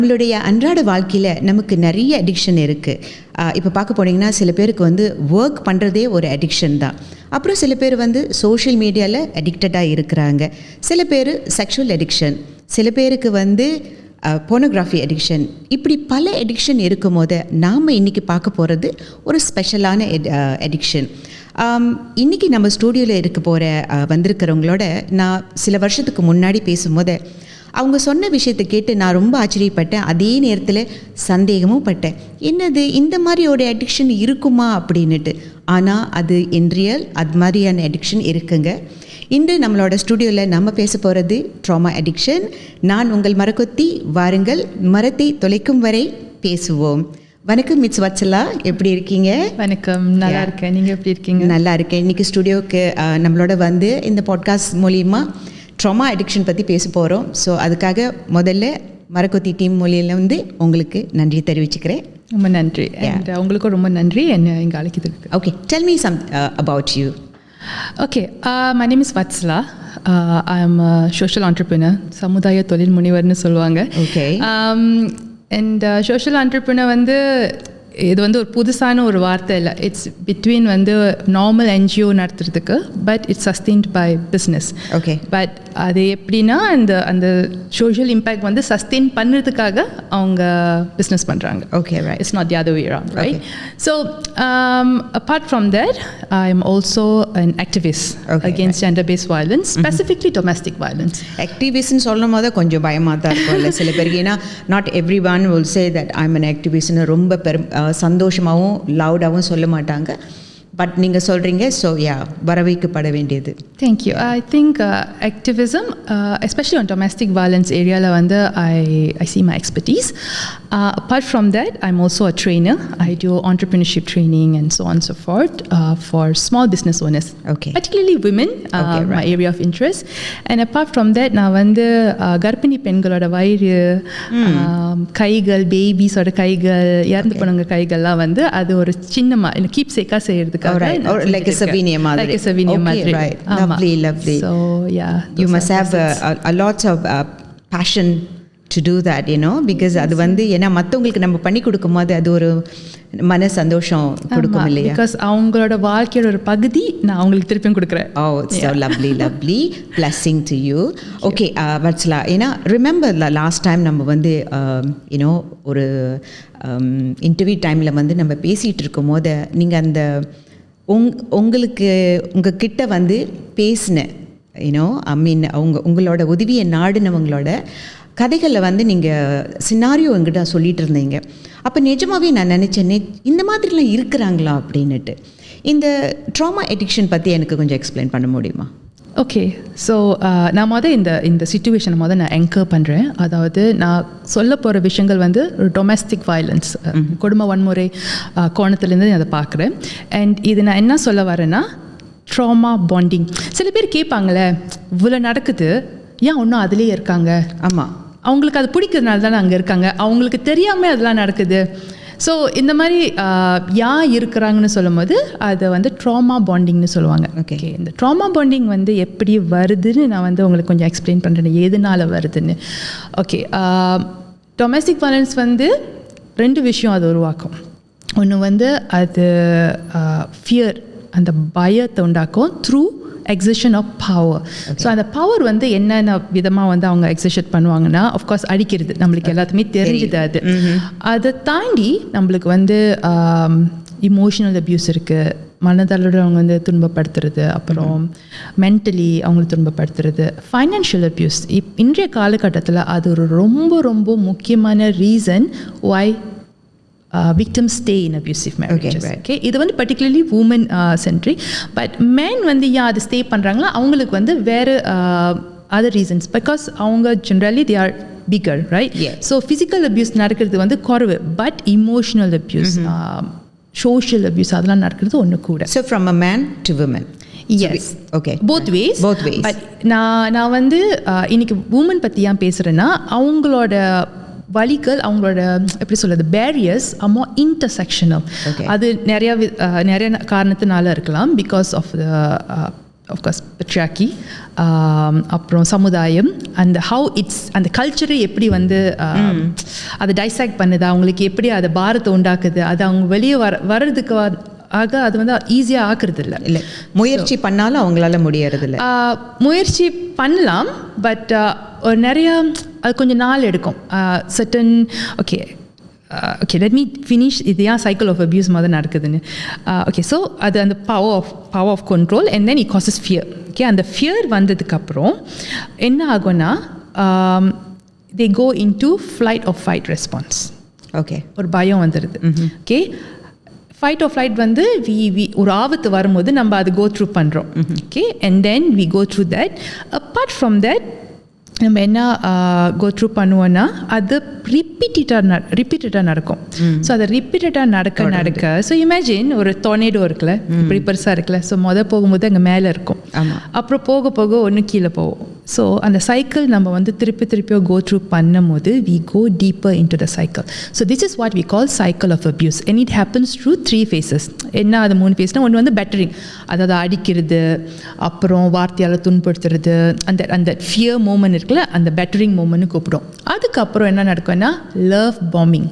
நம்மளுடைய அன்றாட வாழ்க்கையில் நமக்கு நிறைய அடிக்ஷன் இருக்குது. இப்போ பார்க்க போனீங்கன்னா சில பேருக்கு வந்து ஒர்க் பண்ணுறதே ஒரு அடிக்ஷன் தான். அப்புறம் சில பேர் வந்து சோஷியல் மீடியாவில் அடிக்டடாக இருக்கிறாங்க. சில பேர் செக்ஷுவல் அடிக்ஷன், சில பேருக்கு வந்து போனோகிராஃபி அடிக்ஷன். இப்படி பல அடிக்ஷன் இருக்கும் போது நாம் இன்றைக்கி பார்க்க போகிறது ஒரு ஸ்பெஷலான அடிக்ஷன். இன்றைக்கி நம்ம ஸ்டூடியோவில் இருக்க போகிற வந்திருக்கிறவங்களோட நான் சில வருஷத்துக்கு முன்னாடி பேசும்போது அவங்க சொன்ன விஷயத்தை கேட்டு நான் ரொம்ப ஆச்சரியப்பட்டேன். அதே நேரத்தில் சந்தேகமும் பட்டேன், என்னது இந்த மாதிரி ஒரு அடிக்ஷன் இருக்குமா அப்படின்னுட்டு. ஆனால் அது ரியல் அது மாதிரியான அடிக்ஷன் இருக்குங்க. இன்று நம்மளோட ஸ்டூடியோவில் நம்ம பேச போகிறது ட்ராமா அடிக்ஷன். நான் உங்கள் மரக்கொத்தி, வாருங்கள் மரத்தை தொலைக்கும் வரை பேசுவோம். வணக்கம் மிஸ் வத்சலா, எப்படி இருக்கீங்க? வணக்கம், நல்லா இருக்கேன். நீங்கள் எப்படி இருக்கீங்க? நல்லா இருக்கேன். இன்றைக்கி ஸ்டூடியோவுக்கு நம்மளோட வந்து இந்த பாட்காஸ்ட் மூலிமா ட்ராமா அடிக்ஷன் பற்றி பேச போகிறோம். ஸோ அதுக்காக முதல்ல மரக்கொத்தி டீம் மூலியில் வந்து உங்களுக்கு நன்றி தெரிவிச்சுக்கிறேன். ரொம்ப நன்றி. அண்ட் உங்களுக்கும் ரொம்ப நன்றி என்ன இங்கே அழைக்கிறதுக்கு. Okay, tell me some about you. Okay, my name is Vatsala. I am social entrepreneur, சமுதாய தொழில் முனைவர்னு சொல்லுவாங்க. ஓகே. அண்ட் சோஷியல் ஆண்டர்பிரினர் வந்து இது வந்து ஒரு புதுசான ஒரு வார்த்தை இல்லை. இட்ஸ் பிட்வீன் வந்து நார்மல் என்ஜிஓ நடத்துறதுக்கு, but it's sustained by business. Okay. But அது எப்படின்னா அந்த சோஷியல் இம்பேக்ட் வந்து சஸ்டெயின் பண்ணுறதுக்காக அவங்க பிஸ்னஸ் பண்ணுறாங்க. Okay, right. It's not the other way around, right? Okay. So apart from that, I am also an activist against gender-based violence, specifically domestic violence. ஆக்டிவிஸ்ட்னு சொல்லும் போது கொஞ்சம் பயமாக தான் இருக்கும்ல சில பேருக்கு. ஏன்னா not every one will say that I am an ஆக்டிவிஸ்ட்னு ரொம்ப சந்தோஷமாகவும் லவுடாகவும் சொல்ல மாட்டாங்க. பட் நீங்கள் சொல்கிறீங்க, ஸோ வரவேற்கப்பட வேண்டியது. Thank you. I think activism, especially on domestic violence area, வந்து I see my expertise. Apart from that, I'm also a trainer. I do entrepreneurship training and so on and so forth for small business owners, particularly women, my area of interest. And apart from that, நான் வந்து கர்ப்பிணி பெண்களோட வயிறு, கைகள், பேபிஸோட கைகள், இறந்து போனவங்க கைகள்லாம் வந்து அது ஒரு சின்னமாக இல்லை கீப் சேக்காக செய்யறதுக்கு. Right. Or like a souvenir madri. Like a souvenir madri. Right. Lovely. So you must have a lot of passion to do that, you know, because அது வந்து ஏன்னா மற்றவங்களுக்கு நம்ம பண்ணி கொடுக்கும்போது அது ஒரு மன சந்தோஷம் கொடுக்கும் இல்லையா? Because அவங்களோட வாழ்க்கையோட ஒரு பகுதி நான் அவங்களுக்கு திருப்பியும் கொடுக்குறேன். Oh, it's so lovely blessing to you. Okay, Vatsala, ஏன்னா ரிமெம்பர் லாஸ்ட் டைம் நம்ம வந்து யூனோ ஒரு இன்டர்வியூ டைமில் வந்து நம்ம பேசிகிட்டு இருக்கும் போது நீங்கள் அந்த உங்களுக்கு உங்ககிட்ட வந்து பேசின யூனோ ஐ மீன் உங்களோட உதவியை நாடுனவங்களோட கதைகளில் வந்து நீங்கள் சினாரியோ என்கிட்ட சொல்லிகிட்டு இருந்தீங்க. அப்போ நிஜமாகவே நான் நினச்சேன், இந்த மாதிரிலாம் இருக்கிறாங்களா அப்படின்னுட்டு. இந்த ட்ராமா அடிக்ஷன் பற்றி எனக்கு கொஞ்சம் எக்ஸ்பிளைன் பண்ண முடியுமா? ஓகே, ஸோ நான் இந்த சிச்சுவேஷனை நான் என்கர் பண்ணுறேன். அதாவது நான் சொல்ல போகிற விஷயங்கள் வந்து டொமெஸ்டிக் வயலன்ஸ், குடும்ப வன்முறை கோணத்துலேருந்து அதை பார்க்குறேன். அண்ட் இது நான் என்ன சொல்ல வரேன்னா ட்ராமா பாண்டிங். சில பேர் கேட்பாங்களே, இவ்வளோ நடக்குது, ஏன் ஒன்றும் அதுலேயே இருக்காங்க? ஆமாம், அவங்களுக்கு அது பிடிக்கிறதுனால தானே அங்கே இருக்காங்க, அவங்களுக்கு தெரியாமல் அதெல்லாம் நடக்குது. ஸோ இந்த மாதிரி இருக்கிறாங்கன்னு சொல்லும் போது அதை வந்து ட்ராமா பாண்டிங்னு சொல்லுவாங்க. ஓகே, இந்த ட்ராமா பாண்டிங் வந்து எப்படி வருதுன்னு நான் வந்து உங்களுக்கு கொஞ்சம் எக்ஸ்பிளைன் பண்ணுறேன், எதனால் வருதுன்னு. ஓகே, டொமெஸ்டிக் வயலன்ஸ் வந்து 2 விஷயம் அது உருவாக்கும். ஒன்று வந்து அது ஃபியர், அந்த பயத்தை உண்டாக்கும் through exertion of power. So அந்த பவர் வந்து என்னென்ன விதமாக வந்து அவங்க எக்ஸிஷன் பண்ணுவாங்கன்னா, ஆஃப்கோர்ஸ் அடிக்கிறது நம்மளுக்கு எல்லாத்துமே தெரிஞ்சுது. அது அதை தாண்டி நம்மளுக்கு வந்து இமோஷனல் அப்யூஸ் இருக்குது, மனதளவில் அவங்க வந்து துன்பப்படுத்துறது, அப்புறம் மென்டலி அவங்களை துன்பப்படுத்துறது, ஃபைனான்ஷியல் அப்யூஸ். இன்றைய காலகட்டத்தில் அது ஒரு ரொம்ப ரொம்ப முக்கியமான reason why victims stay in abusive marriages. Okay, இது வந்து particularly women centric, but men வந்து அது ஸ்டே பண்ணுறாங்களா, அவங்களுக்கு வந்து வேறு other reasons, because அவங்க generally they are bigger, right? So physical abuse நடக்கிறது வந்து குறைவு, but emotional abuse, social abuse அதெல்லாம் நடக்கிறது ஒன்று கூட. So from a man to women. Yes. Okay. Both ways. But நான் வந்து இன்னைக்கு women பற்றி ஏன் பேசுகிறேன்னா, அவங்களோட வலிகள், அவங்களோட எப்படி சொல்கிறது, பேரியர்ஸ் ஆர் மோர் இன்டர்செக்ஷனல். அது நிறைய காரணத்தினால இருக்கலாம். Because of the of course patriarchy, அப்புறம் சமுதாயம், அந்த ஹவு இட்ஸ் அந்த கல்ச்சரை எப்படி வந்து அதை டைசாக்ட் பண்ணுது, அவங்களுக்கு எப்படி அதை பாரத்தை உண்டாக்குது, அது அவங்க வெளியே வர்றதுக்கு அது வந்து ஈஸியாக ஆக்குறது இல்லை. முயற்சி பண்ணாலும் அவங்களால முடியறது இல்லை. முயற்சி பண்ணலாம், பட் நிறைய அது கொஞ்சம் நாள் எடுக்கும். Certain okay, let me finish இது ஏன் cycle of abuse மாதிரி நடக்குதுன்னு. Okay, so அது அந்த power of control and then it causes fear. Okay, அந்த fear வந்ததுக்கப்புறம் என்ன ஆகும்னா they go into flight or fight response. Okay, ஒரு பயம் வந்துடுது. Okay, fight or flight வந்து ஒரு ஆபத்து வரும்போது நம்ம அது go through பண்ணுறோம். Okay, and then we go through that. Apart from that, நம்ம என்ன கோ த்ரூ பண்ணுவோன்னா அது ரிப்பீட்டடாக நடக்கும். ஸோ அது ரிப்பீட்டடாக நடக்க ஸோ இமேஜின் ஒரு டொர்னேடோ இருக்குல்ல, இப்படி பெருசாக இருக்குல்ல. ஸோ போகும்போது அங்கே மேலே இருக்கும், அப்புறம் போக போக ஒன்று கீழே போவோம். ஸோ அந்த சைக்கிள் நம்ம வந்து திருப்பியோ கோ த்ரூ பண்ணும் போது we go deeper into the cycle. So this is what we call cycle of abuse and it happens through 3 phases. என்ன அது 3 phase? ஒன்று வந்து பேட்டரிங், அதாவது அடிக்கிறது, அப்புறம் வார்த்தையால் துன்படுத்துறது, அந்த ஃபியர் மூமெண்ட் இருக்குல்ல, அந்த பேட்டரிங் மூமெண்ட்னு கூப்பிடும். அதுக்கப்புறம் என்ன நடக்கும்னா லவ் பாம்பிங்.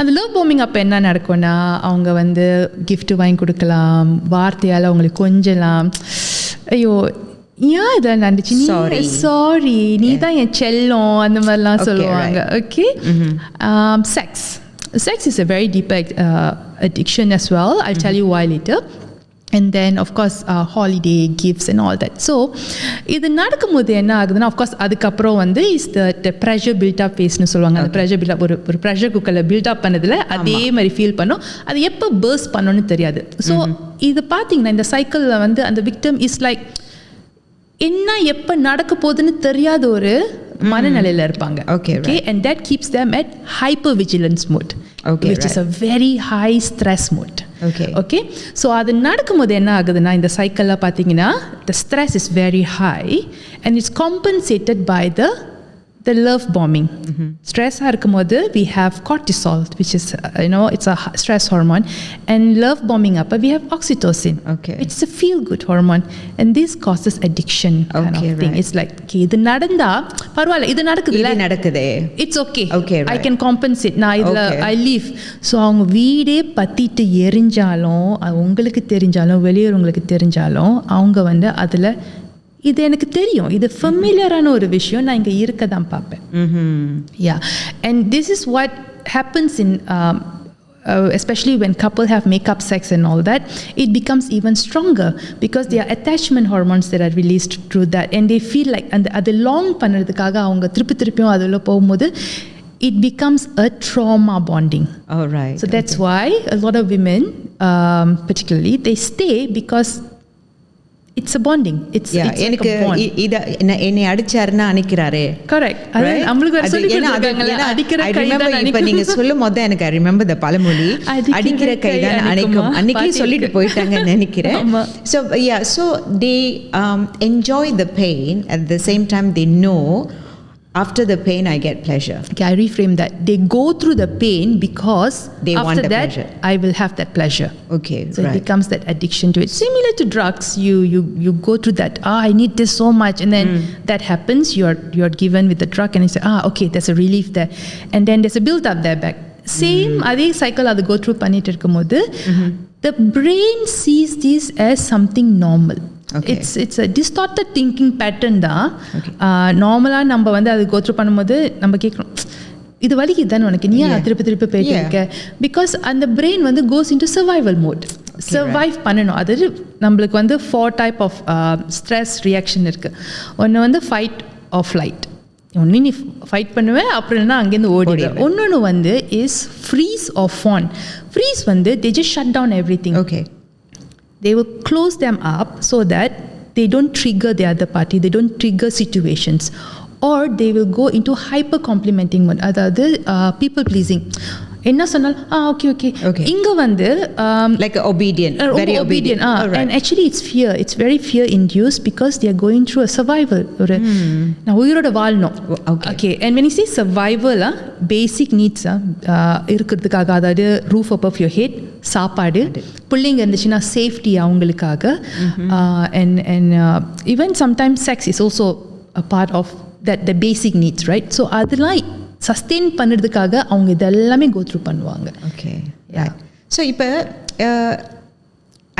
அந்த லவ் பாம்பிங் அப்போ என்ன நடக்கும்னா அவங்க வந்து கிஃப்ட் வாங்கி கொடுக்கலாம், வார்த்தையால் அவங்களுக்கு கொஞ்சலாம், ஐயோ ஏன் இதெல்லாம் நடந்துச்சு, சாரி நீ தான் என் செல்லம், அந்த மாதிரிலாம் சொல்லுவாங்க. Okay, sex is a very deep addiction as well. I'll tell you why later. And then of course holiday gifts and all that. So இது நடக்கும்போது என்ன ஆகுதுன்னா, of course அதுக்கப்புறம் வந்து is the pressure built up phase னு சொல்லுவாங்க. அந்த pressure build up ஒரு ப்ரெஷர் குக்கரில் பில்ட் அப் பண்ணதில் அதே மாதிரி ஃபீல் பண்ணும். அது எப்போ பர்ஸ்ட் பண்ணணும்னு தெரியாது. ஸோ இது பார்த்தீங்கன்னா இந்த சைக்கிளில் வந்து அந்த விக்டம் இஸ் லைக் என்ன எப்போ நடக்க போகுதுன்னு தெரியாத ஒரு மனநிலையில் இருப்பாங்க. Okay, and that keeps them at hyper vigilance mode, which is a very high stress mode. Okay, so அது நடக்கும்போது என்ன ஆகுதுன்னா இந்த சைக்கிளில் பார்த்தீங்கன்னா the stress is very high and it's compensated by the love bombing. ஸ்ட்ரெஸ்ஸாக இருக்கும்போது we have cortisol, which is it's a stress hormone, and love bombing அப்போ we have oxytocin, which is a feel good hormone, and this causes addiction kind of thing. It's like இது நடந்தா பரவாயில்ல, இது நடக்குது, it's okay, I can compensate, நான் இதில் I live. So அவங்க வீடே பற்றிட்டு எரிஞ்சாலும், உங்களுக்கு தெரிஞ்சாலும் வெளியூர் தெரிஞ்சாலும் அவங்க வந்து அதில் இது எனக்கு தெரியும், இது ஃபெமிலியரான ஒரு விஷயம், நான் இங்கே இருக்க தான் பார்ப்பேன். And this is what happens in especially when couple have make-up sex and all that, it becomes even stronger because there are attachment hormones that are released through that, and they feel like அது long பண்ணுறதுக்காக அவங்க திருப்பியும் அதில் போகும்போது it becomes a trauma bonding. So that's why a lot of women particularly they stay because it's a bonding. It's like a bond. என்னை அடிச்சாருன்னா அணைக்கிறாரே. Correct. நம்மளுக்கு சொல்லி கொடுத்தாங்க அடிக்கிற கை தான் அணைக்கும். இப்போ நீங்க சொல்லும்போது எனக்கு I remember the பழமொழி, அடிக்கிற கை தான் அணைக்கும். அன்னைக்கு சொல்லிட்டு போயிட்டாங்கன்னு நினைக்கிறேன். So they enjoy the pain, at the same time they know after the pain I get pleasure. Okay, I reframe that. They go through the pain because they after want the that pleasure. I will have that pleasure. Okay, so it becomes that addiction to it. Similar to drugs, you go through that, I need this so much, and then that happens, you're given with the drug and you say okay, there's a relief there, and then there's a build up there back. Same அதே cycle அது go through பண்ணிட்டு இருக்கும்போது the brain sees this as something normal. It's a distorted thinking pattern தான். நார்மலாக நம்ம வந்து அது go through பண்ணும்போது நம்ம கேட்குறோம், இது வலிக்குதுதானே உனக்கு, நீ திருப்பி போயிட்டு இருக்க, பிகாஸ் அந்த பிரெயின் வந்து கோஸ் இன்டு சர்வைவல் மோட். சர்வைவ் பண்ணணும். அதாவது நம்மளுக்கு வந்து 4 type ஆஃப் ஸ்ட்ரெஸ் ரியாக்ஷன் இருக்குது. ஒன்று வந்து ஃபைட் ஆர் ஃப்ளைட், ஒன்று நீ ஃபைட் பண்ணுவேன் அப்புறம் இல்லைன்னா அங்கேருந்து ஓடிடுவேன். ஒன்னொன்று வந்து is freeze or fawn. Freeze வந்து they just shut down everything. They will close them up so that they don't trigger the other party, they don't trigger situations, or they will go into hyper complimenting mode, அதாவது people pleasing. என்ன சொன்னாலும் okay Okay. இங்க வந்து Like obedient, very obedient. And actually it's very fear induced because they are going through a survival. ஒரு நான் உயிரோட வாழணும். Okay. And when you say survival, basic needs இருக்கிறதுக்காக, அதாவது roof above your head, சாப்பாடு, பிள்ளைங்க இருந்துச்சுன்னா சேஃப்டி அவங்களுக்காக, and even sometimes sex is also a part of that, the basic needs, right? So அதெல்லாம் சஸ்டெயின் பண்ணுறதுக்காக அவங்க இதெல்லாமே கோ த்ரூ பண்ணுவாங்க. ஓகே, ஸோ இப்போ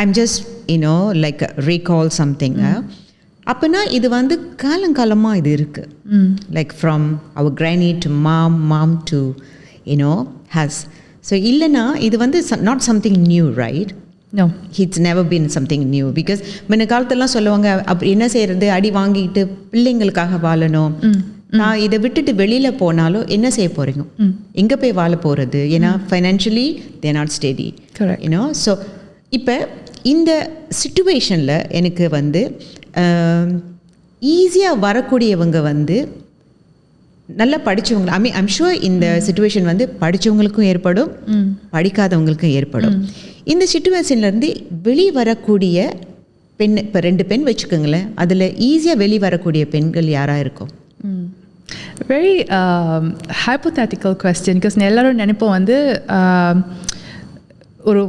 I'm just like recall something. அப்போனா இது வந்து காலங்காலமாக இது இருக்குது, like from our granny to mom to us. So இல்லைன்னா இது வந்து not something new, right? No, it's never been something new because முன்ன காலத்தெல்லாம் சொல்லுவாங்க, அப்படி என்ன செய்கிறது, அடி வாங்கிட்டு பிள்ளைங்களுக்காக வாழணும். நான் இதை விட்டுட்டு வெளியில் போனாலும் என்ன செய்ய போகிறீங்க, எங்கே போய் வாழ போகிறது? ஏன்னா financially there not steady, so இப்போ இந்த சிச்சுவேஷனில் எனக்கு வந்து ஈஸியாக வரக்கூடியவங்க வந்து நல்லா படித்தவங்க. ஐம் ஷுர் இந்த சிச்சுவேஷன் வந்து படித்தவங்களுக்கும் ஏற்படும், படிக்காதவங்களுக்கும் ஏற்படும். இந்த சிச்சுவேஷன்லேருந்து வெளியே வரக்கூடிய பெண், இப்போ 2 பெண் வச்சுக்கோங்களேன், அதில் ஈஸியாக வெளியே வரக்கூடிய பெண்கள் யாராக இருக்கும்? Very hypothetical question. பிகாஸ் எல்லாரும் நினைப்போம் வந்து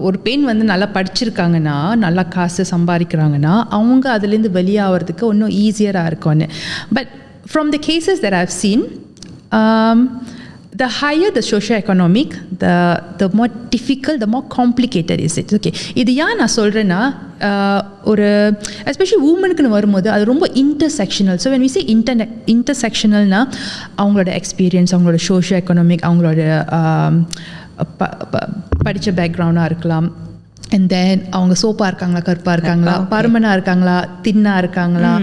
ஒரு பெண் வந்து நல்லா படிச்சிருக்காங்கன்னா, நல்லா காசு சம்பாதிக்கிறாங்கன்னா, அவங்க அதுலேருந்து வெளியாகிறதுக்கு இன்னும் ஈஸியராக இருக்கும்னு. But from the cases that I've seen, the higher the socio-economic, the more difficult, the more complicated is it. Okay, இது ஏன் நான் சொல்கிறேன்னா, ஒரு எஸ்பெஷலி உமனுக்குன்னு வரும்போது அது ரொம்ப intersectional. So when we say intersectionalனா, அவங்களோட எக்ஸ்பீரியன்ஸ், அவங்களோட socio-economic, அவங்களோட படித்த பேக்ரவுண்டாக இருக்கலாம், and then அவங்க சோப்பாக இருக்காங்களா, கருப்பாக இருக்காங்களா, பருமனாக இருக்காங்களா, தின்னாக இருக்காங்களா,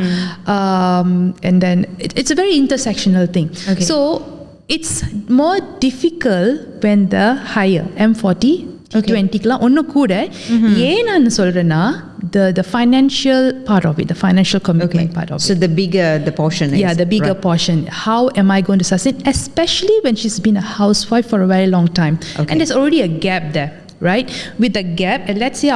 and then it's a very intersectional thing. So it's more difficult when the higher M40 T20க்குலாம் ஒன்றும் கூட. ஏன் நான் சொல்கிறேன்னா, the financial part of it, the financial commitment part of it. So the bigger the portion is. Yeah, the bigger portion. How am I going to sustain, especially when she's been a housewife for a very long time, and there's already a gap there, right? With the gap, and let's say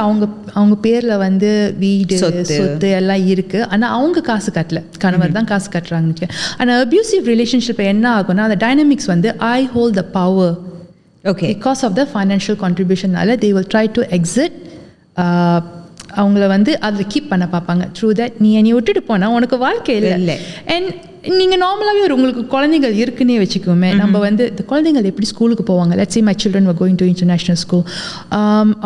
அவங்க பேரில் வந்து வீடு சொத்து எல்லாம் இருக்குது, ஆனால் அவங்க காசு கட்டல, கணவர் தான் காசு கட்டுறாங்க. ஆனால் அப்யூசிவ் ரிலேஷன்ஷிப் என்ன ஆகும்னா, அந்த டைனமிக்ஸ் வந்து ஐ hold the power. Okay. Because of the financial contribution, they will try to exit. அவங்கள வந்து அதில் கீப் பண்ண பார்ப்பாங்க. த்ரூ தட் நீ விட்டுட்டு போனால் உனக்கு வாழ்க்கை இல்லை. அண்ட் நீங்கள் நார்மலாகவே உங்களுக்கு குழந்தைகள் இருக்குன்னே வச்சுக்கோமே, நம்ம வந்து இந்த குழந்தைங்கள் எப்படி ஸ்கூலுக்கு போவாங்க? Let's say my children were going to international school.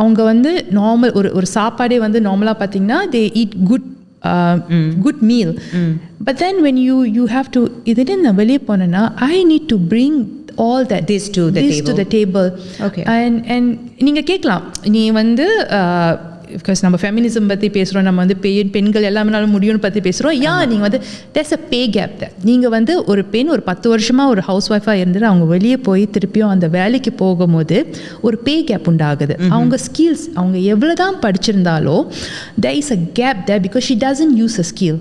அவங்க வந்து நார்மல் ஒரு சாப்பாடே வந்து நார்மலாக பார்த்தீங்கன்னா they eat good meal. But then when you have to, இதுன்னு நான் வெளியே போனேன்னா, I need to bring all that this to the table. Okay. And நீங்க கேட்கலாம், நீ வந்து பிகாஸ் நம்ம ஃபெமினிசம் பற்றி பேசுகிறோம், நம்ம வந்து பெண்கள் எல்லாமே முடியும்னு பற்றி பேசுகிறோம். நீங்கள் வந்து there's a pay gap there. நீங்கள் வந்து ஒரு பெண் ஒரு 10 வருஷமாக ஒரு ஹவுஸ் ஒய்ஃபாக இருந்துட்டு அவங்க வெளியே போய் திருப்பியும் அந்த வேலைக்கு போகும்போது ஒரு பே கேப் உண்டாகுது. அவங்க ஸ்கில்ஸ், அவங்க எவ்வளோ தான் படிச்சிருந்தாலோ there is a gap there because she doesn't use a skill.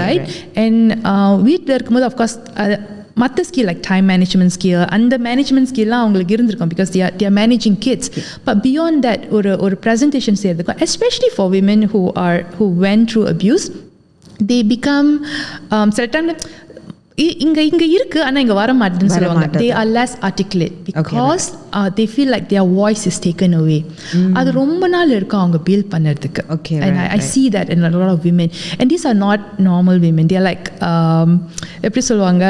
Right? And வீட்டில் இருக்கும்போது அஃப்கோர்ஸ் மற்ற skill like time management skill, அந்த மேனேஜ்மெண்ட் ஸ்கில்லாம் அவங்களுக்கு இருந்திருக்கும் because they are managing kids. But beyond that, ஒரு presentation செய்யறதுக்கும், especially for women who went through abuse, they become சில time இங்கே இருக்குது ஆனால் இங்கே வர மாட்டேன்னு சொல்லுவாங்க. they are less articulate because they feel like their voice is taken away. அது ரொம்ப நாள் இருக்கும் அவங்க பில்ட் பண்ணுறதுக்கு. And I see that in a lot of women, and these are not normal women. They are like எப்படி சொல்லுவாங்க,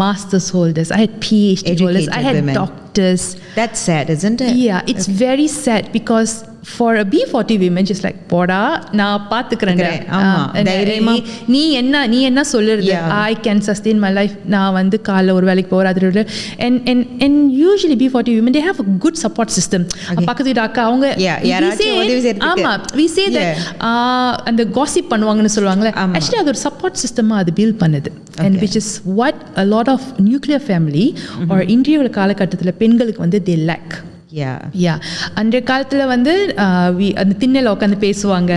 masters holders. I had PhD holders, I had doctors. That's sad, isn't it? Yeah, it's very sad because for a B40 women just like போடா நான் பார்த்துக்கிறேன், நீ என்ன சொல்லுறது, I can sustain my life, நான் வந்து காலைல ஒரு வேலைக்கு போகிறது. And usually B40 women, they have a good support system. பக்கத்து வீட்டு அக்கா அவங்க we say that அந்த gossip பண்ணுவாங்கன்னு சொல்லுவாங்களே, actually அது ஒரு support system அது build பண்ணுது. And which is what a lot of nuclear family or இன்றைய காலகட்டத்தில் பெண்களுக்கு வந்து they lack. யா அன்றைய காலத்தில் வந்து அந்த திண்ணையில் உட்காந்து பேசுவாங்க.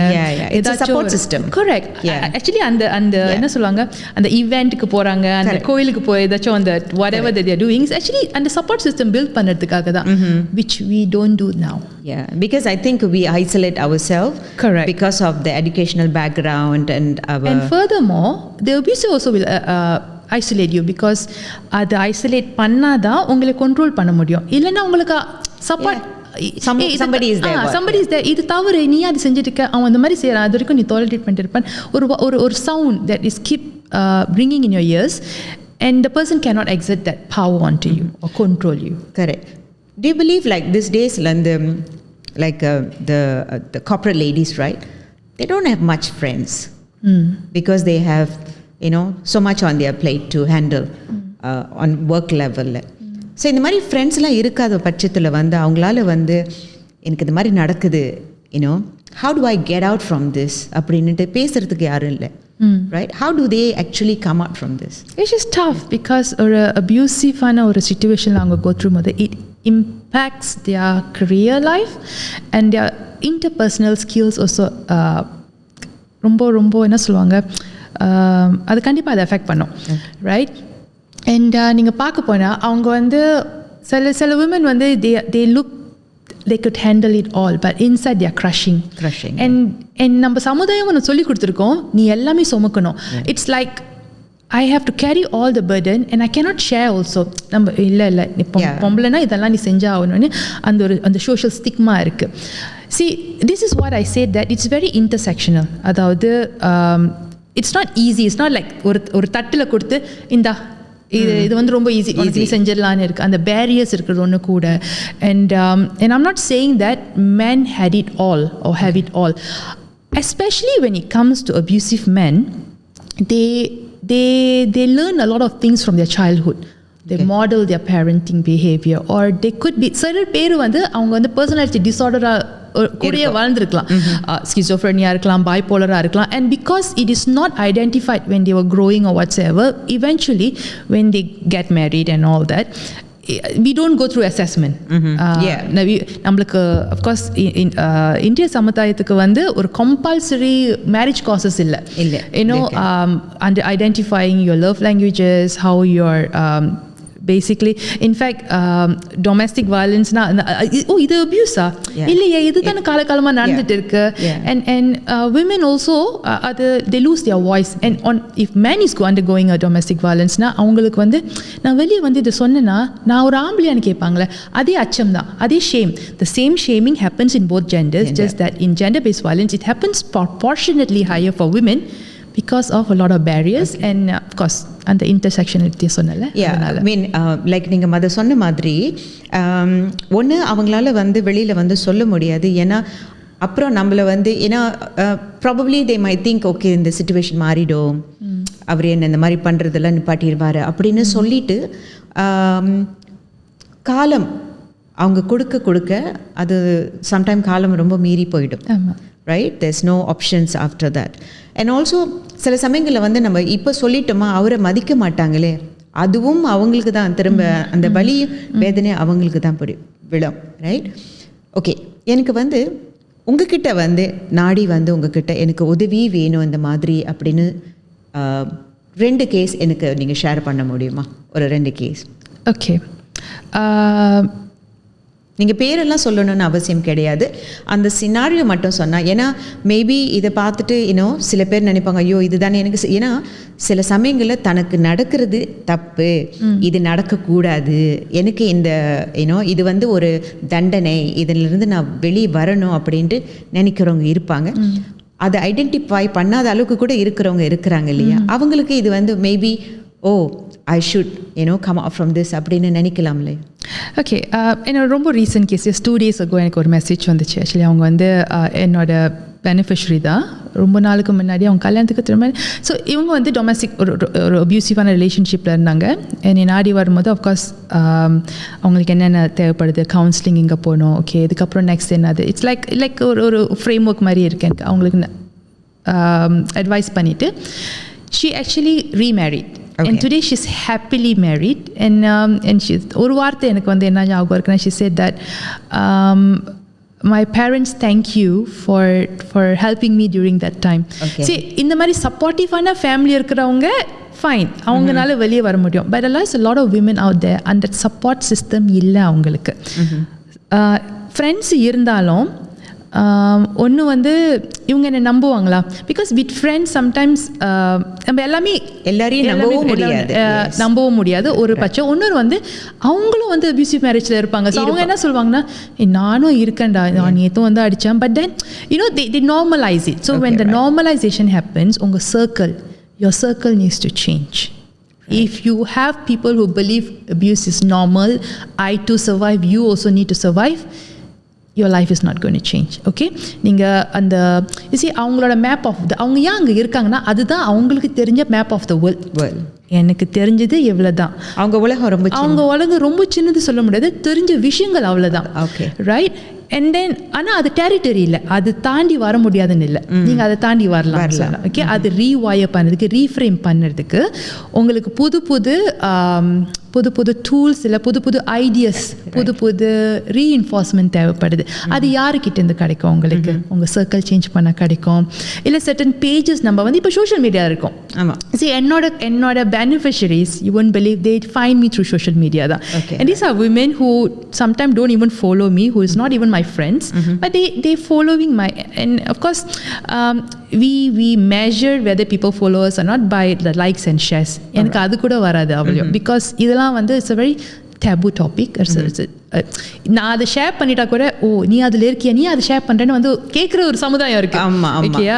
It's a support system. Correct. Actually அந்த என்ன சொல்லுவாங்க, அந்த ஈவெண்ட்டுக்கு போகிறாங்க, அந்த கோயிலுக்கு போய் ஏதாச்சும் அந்த whatever that they are doing is actually அந்த support system build பண்ணுறதுக்காக தான், which we don't do now. Because I think we isolate ourselves. Correct. Because of the educational background and our... And furthermore, the abuser also will isolate you because அதை isolate பண்ணாதான் உங்களை control பண்ண முடியும். இல்லைன்னா உங்களுக்கு support somebody is there. Somebody is there. இது தவறு, நீ அது செஞ்சுட்டு இருக்க, அவன் அந்த மாதிரி செய்யறான், அது வரைக்கும் நீ tolerate பண்ணிட்டு இருப்பான். ஒரு sound that is keep ringing in your ears and the person cannot exert that power onto you or control you. Correct. Do you believe like these days the corporate ladies, right? They don't have much friends because they have so much on their plate to handle on work level. So இந்த மாதிரி ஃப்ரெண்ட்ஸ்லாம் இருக்காத பட்சத்தில் வந்து அவங்களால வந்து எனக்கு இந்த மாதிரி நடக்குது, how do I get out from this அப்படின்ட்டு பேசுறதுக்கு யாரும் இல்லை. Right? How do they actually come out from this? It's just tough because ஒரு abusive-ஆன ஒரு situation அவங்க go through போது it impacts their career life and their interpersonal skills also. ரொம்ப என்ன சொல்லுவாங்க, அது கண்டிப்பாக அதை அஃபெக்ட் பண்ணும். ரைட்? அண்ட் நீங்கள் பார்க்க போனால் அவங்க வந்து சில women வந்து they look they could handle it all but inside they are crushing. And நம்ம சமுதாயம் ஒன்று சொல்லி கொடுத்துருக்கோம், நீ எல்லாமே சுமக்கணும். It's like I have to carry all the burden and I cannot share also. நம்ம இல்லை இப்போ பொம்பளைனா இதெல்லாம் நீ செஞ்சா ஆகணும்னு அந்த social stigma இருக்குது. See, this is what I said, that it's very intersectional. அதாவது it's not easy. It's not like ஒரு தட்டில் கொடுத்து இது வந்து ரொம்ப ஈஸி செஞ்சிடலான்னு இருக்குது. அந்த பேரியர்ஸ் இருக்கிறது ஒன்று கூட. And I'm not saying that men had it all or have it all. Especially when it comes to abusive men, they learn a lot of things from their childhood. They model their parenting behavior, or they could be certain பேர் வந்து அவங்க வந்து personality disorder கூடிய வாழ்ந்துருக்கலாம், ஸ்கிசோஃப்ரெனியா இருக்கலாம், பைபோலராக இருக்கலாம். And because it is not identified when they were growing or whatsoever, eventually when they get married and all that, we don't go through assessment. நம்மளுக்கு of course இந்திய சமுதாயத்துக்கு வந்து ஒரு கம்பல்சரி மேரேஜ் கோர்சஸ் இல்லை. and identifying your love languages, how your basically, in fact, domestic violence இது அபியூஸா இல்லையா, இதுதானே காலகாலமாக நடந்துட்டு இருக்கு. and women also they lose their voice. And if man is undergoing a domestic violence னா அவங்களுக்கு வந்து நான் வெளியே வந்து இதை சொன்னேன்னா நான் ஒரு ஆம்பளையான்னு கேட்பாங்களே, அதே அச்சம் தான், அதே shame. The same shaming happens in both genders, just that in gender-based violence it happens proportionately higher for women because of a lot of barriers. And of course அந்த intersectionality சொன்னல. I mean like நீங்க மத சொன்ன மாதிரி ஒன்று அவங்களால வந்து வெளியில் வந்து சொல்ல முடியாது. ஏன்னா அப்புறம் நம்மளை வந்து probably they might think okay இந்த சிச்சுவேஷன் மாறிடும், அவர் என்ன இந்த மாதிரி பண்ணுறதெல்லாம் நிப்பாட்டிடுவார் அப்படின்னு சொல்லிட்டு காலம் அவங்க கொடுக்க அது சம்டைம் காலம் ரொம்ப மீறி போயிடும். Right? There's no options after that. And also சில சமயங்களில் வந்து நம்ம இப்போ சொல்லிட்டோமா அவரை மதிக்க மாட்டாங்களே, அதுவும் அவங்களுக்கு தான் திரும்ப அந்த வலியும் வேதனையும் அவங்களுக்கு தான் விழும். ரைட்? ஓகே, எனக்கு வந்து உங்ககிட்ட வந்து நாடி வந்து உங்ககிட்ட எனக்கு உதவி வேணும் இந்த மாதிரி அப்படின்னு 2 கேஸ் எனக்கு நீங்கள் ஷேர் பண்ண முடியுமா? ஒரு 2 கேஸ். ஓகே, நீங்கள் பேரெல்லாம் சொல்லணும்னு அவசியம் கிடையாது, அந்த சினாரியோ மட்டும் சொன்னால். ஏன்னா மேபி இதை பார்த்துட்டு சில பேர் நினைப்பாங்க ஐயோ இதுதானே எனக்கு. ஏன்னா சில சமயங்களில் தனக்கு நடக்கிறது தப்பு, இது நடக்கக்கூடாது, எனக்கு இந்த இது வந்து ஒரு தண்டனை, இதிலிருந்து நான் வெளியே வரணும் அப்படின்ட்டு நினைக்கிறவங்க இருப்பாங்க. அதை ஐடென்டிஃபை பண்ணாத அளவுக்கு கூட இருக்கிறவங்க இருக்கிறாங்க இல்லையா? அவங்களுக்கு இது வந்து maybe I should come out from this அப்படின்னு நினைக்கலாம்ல. ஓகே, என்னோட ரொம்ப ரீசன்ட் கேஸ், 2 days ago எனக்கு ஒரு மெசேஜ் வந்துச்சு. ஆக்சுவலி அவங்க வந்து என்னோட பெனிஃபிஷரி தான். ரொம்ப நாளுக்கு முன்னாடி அவங்க கல்யாணத்துக்கு திரும்ப. ஸோ இவங்க வந்து டொமஸ்டிக் ஒரு அப்யூசிவான ரிலேஷன்ஷிப்பில் இருந்தாங்க. என்னை நாடி வரும்போது அஃப்கோர்ஸ் அவங்களுக்கு என்னென்ன தேவைப்படுது, கவுன்சிலிங் இங்கே போகணும், ஓகே இதுக்கப்புறம் நெக்ஸ்ட் என்னது, இட்ஸ் லைக் ஒரு ஃப்ரேம் ஒர்க் மாதிரி இருக்கு எனக்கு. அவங்களுக்கு அட்வைஸ் பண்ணிவிட்டு she actually remarried. and today she's happily married, and she ஒரு வார்த்தை எனக்கு வந்து என்ன ஞாபகம் இருக்குன்னா, she said that my parents thank you for helping me during that time. See, இந்த மாதிரி சப்போர்ட்டிவான ஃபேமிலி இருக்கிறவங்க ஃபைன், அவங்கனால வெளியே வர முடியும். But a lot of women out there and that support system இல்லை அவங்களுக்கு. ஃப்ரெண்ட்ஸ் இருந்தாலும் ஒன்று வந்து இவங்க என்ன நம்புவாங்களா? பிகாஸ் வித் ஃப்ரெண்ட்ஸ் சம்டைம்ஸ் நம்ம எல்லாரையும் நம்பவும் முடியாது ஒரு பட்சம். இன்னொரு வந்து அவங்களும் வந்து அபியூசிவ் மேரேஜில் இருப்பாங்க. ஸோ அவங்க என்ன சொல்லுவாங்கன்னா, நானும் இருக்கேன்டா, நான் நேற்றும் வந்து அடித்தேன். But then they normalize it. So when the normalization happens, உங்கள் your circle needs to change. If you have people who believe abuse is normal, to survive, you also need to survive, your life is not going to change. Okay, நீங்கள் அந்த அவங்களோட map of அவங்க ஏன் அங்கே இருக்காங்கன்னா, அதுதான் அவங்களுக்கு தெரிஞ்ச மேப் ஆஃப் த வேர்ல்ட். எனக்கு தெரிஞ்சது எவ்வளோ தான். அவங்க உலகம் ரொம்ப சின்னது சொல்ல முடியாது, தெரிஞ்ச விஷயங்கள் அவ்வளோதான். Okay, right. அண்ட் தென் ஆனால் அது டெரிட்டரி இல்லை, அது தாண்டி வர முடியாதுன்னு இல்லை, நீங்கள் அதை தாண்டி வரலாம். ஓகே, அது ரீவயர் பண்ணுறதுக்கு, ரீஃப்ரேம் பண்ணுறதுக்கு உங்களுக்கு புது புது டூல்ஸ் இல்லை புது ஐடியாஸ், புது ரீஇன்ஃபோர்ஸ்மெண்ட் தேவைப்படுது. அது யாருக்கிட்டேருந்து கிடைக்கும் உங்களுக்கு? உங்கள் சர்க்கிள் சேஞ்ச் பண்ண கிடைக்கும். இல்லை சர்டன் பேஜஸ் நம்ம வந்து இப்போ சோஷியல் மீடியா இருக்கும். ஆமாம், என்னோட beneficiaries, you won't believe, they find me through social media தான். And these are women who sometimes don't even follow me, who is not even my friends, but they following my, and of course we measure whether people follow us or not by the likes and shares. எனக்கு அது கூட வராது அவ்வளோ, because இதெல்லாம் வந்து it's a very taboo topic. நான் அதை share பண்ணிட்டா கூட, ஓ நீ அதில் இருக்கியா, நீ அதை ஷேர் பண்ணுறேன்னு வந்து கேட்குற ஒரு சமுதாயம் இருக்கு. ஓகேயா?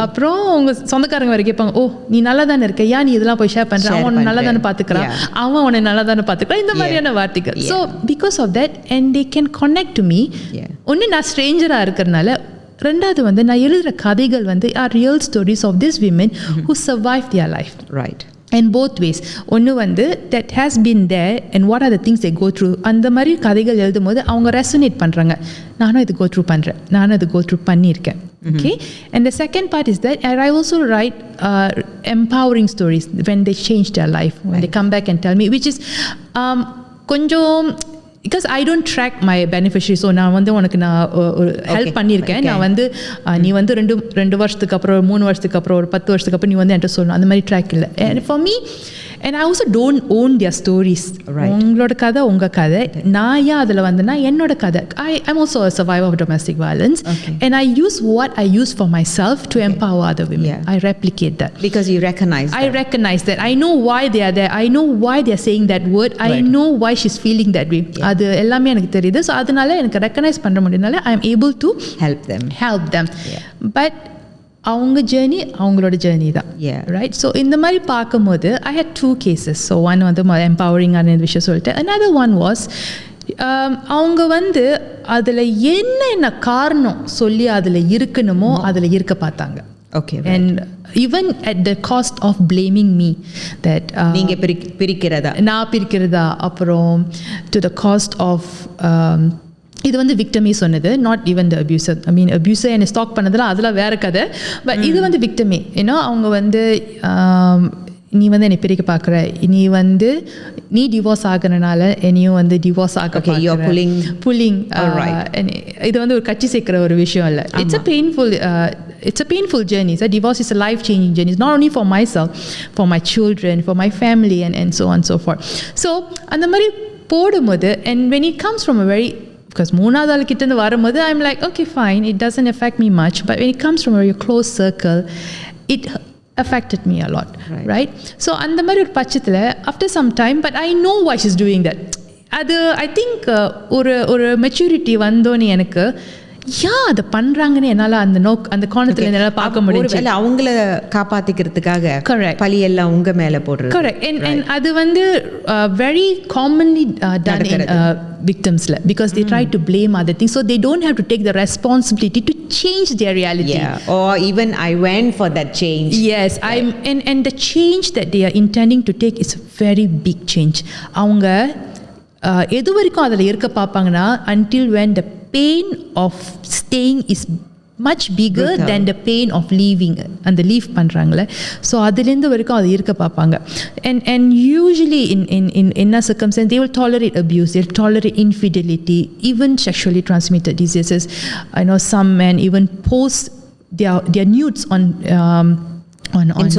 அப்புறம் உங்கள் சொந்தக்காரங்க வரை கேட்பாங்க, ஓ நீ நல்லா தானே இருக்க, ஏன் நீ இதெல்லாம் போய் ஷேர் பண்ணுற, அவன் உன்னை நல்லா தானே பார்த்துக்கிறான், அவன் உன்னை நல்லா தானே பார்த்துக்கிறான், இந்த மாதிரியான வார்த்தைகள். So because of that and they can connect to me. ஒன்று நான் ஸ்ட்ரேஞ்சராக இருக்கிறதுனால, ரெண்டாவது வந்து நான் எழுதுகிற கதைகள் வந்து are real stories of this women who survive their life. Right. And both ways. ஒன்று வந்து that has been there and what are the things they go through. அந்த மாதிரி கதைகள் எழுதும் போது அவங்க ரெசனேட் பண்ணுறாங்க, நானும் இது go through பண்ணுறேன், நானும் இது go through பண்ணியிருக்கேன். Okay, and the second part is that I also write empowering stories when they change their life, when they come back and tell me, which is கொஞ்சம் because I don't track my beneficiaries. So நான் வந்து உனக்கு நான் help பண்ணியிருக்கேன், நான் வந்து நீ வந்து ரெண்டு வருஷத்துக்கு அப்புறம் 3 வருஷத்துக்கு அப்புறம் ஒரு 10 வருஷத்துக்கு அப்புறம் நீ வந்து என்கிட்ட சொல்லணும், அந்த மாதிரி ட்ராக் இல்லை. And for me, and I also don't own their stories. உங்களோட கதை உங்கள் கதை, நான் ஏன் அதில் வந்துன்னா என்னோட கதை. I'm also a survivor of domestic violence, and I use what I use for myself to empower other women. I replicate that because you recognize that. I recognize that. I know why they are there. I know why they are saying that word. I know why she's feeling that way. அது எல்லாமே எனக்கு தெரியுது. So அதனால எனக்கு recognise பண்ணுற முடியனால I am able to help them. But அவங்க journey அவங்களோட journey தான். ரைட். ஸோ இந்த மாதிரி பார்க்கும்போது I had 2 cases. So one வந்து எம்பவரிங்கான விஷயம் சொல்லிட்டு, another one was அவங்க வந்து அதில் என்ன காரணம் சொல்லி அதில் இருக்கணுமோ அதில் இருக்க பார்த்தாங்க. Okay, right. And even at the cost of blaming me that நீங்க பிரிக்கிறதா அப்புறம் to the cost of இது வந்து விக்டமே சொன்னது, not even the abuser. I mean abuser என்னை ஸ்டாக் பண்ணதெல்லாம் அதெல்லாம் வேற கதை. பட் இது வந்து விக்டமே. ஏன்னா அவங்க வந்து நீ வந்து என்னை பிரிக்க பார்க்குற, நீ டிவோர்ஸ் ஆகிறனால என்னையும் வந்து டிவோர்ஸ் ஆக புல்லிங். இது வந்து ஒரு கட்சி சேர்க்கிற ஒரு விஷயம் இல்லை. It's a painful journey. So divorce is a life-changing journey. It's not only for myself, for my children, for my family, and so on and so forth. So அந்த மாதிரி போடும்போது, and when it comes from a very, because மூணாவது ஆள் கிட்டேருந்து வரும்போது I'm like, okay fine, it doesn't affect me much. But when it comes from a very close circle, it affected me a lot. Right? So அந்த மாதிரி ஒரு பட்சத்தில் after some time, but I know why she's doing that. அது I think ஒரு maturity வந்தோன்னு எனக்கு ஏன் அதை பண்றாங்கன்னு என்னால் அந்த கோணத்தில் என்னால் பார்க்க முடியும். அவங்கள காப்பாற்றிக்கிறதுக்காக பழியெல்லாம் உங்க மேலே போடுறது. கரெக்ட். And அது வந்து very commonly done in victimsல, because they try to blame other things, so they don't have to take the responsibility to change their reality. Or even I went for that change. Yes, and the change that they are intending to take is a very big change. அவங்க எது வரைக்கும் அதில் இருக்க பார்ப்பாங்கன்னா until when the pain of staying is much bigger Brutal. than the pain of leaving and the leave பண்றாங்களே. So அதுலேருந்து வரைக்கும் அது இருக்க பார்ப்பாங்க. And usually in a circumstance they will tolerate abuse, they'll tolerate infidelity, even sexually transmitted diseases. I know some men even post their nudes on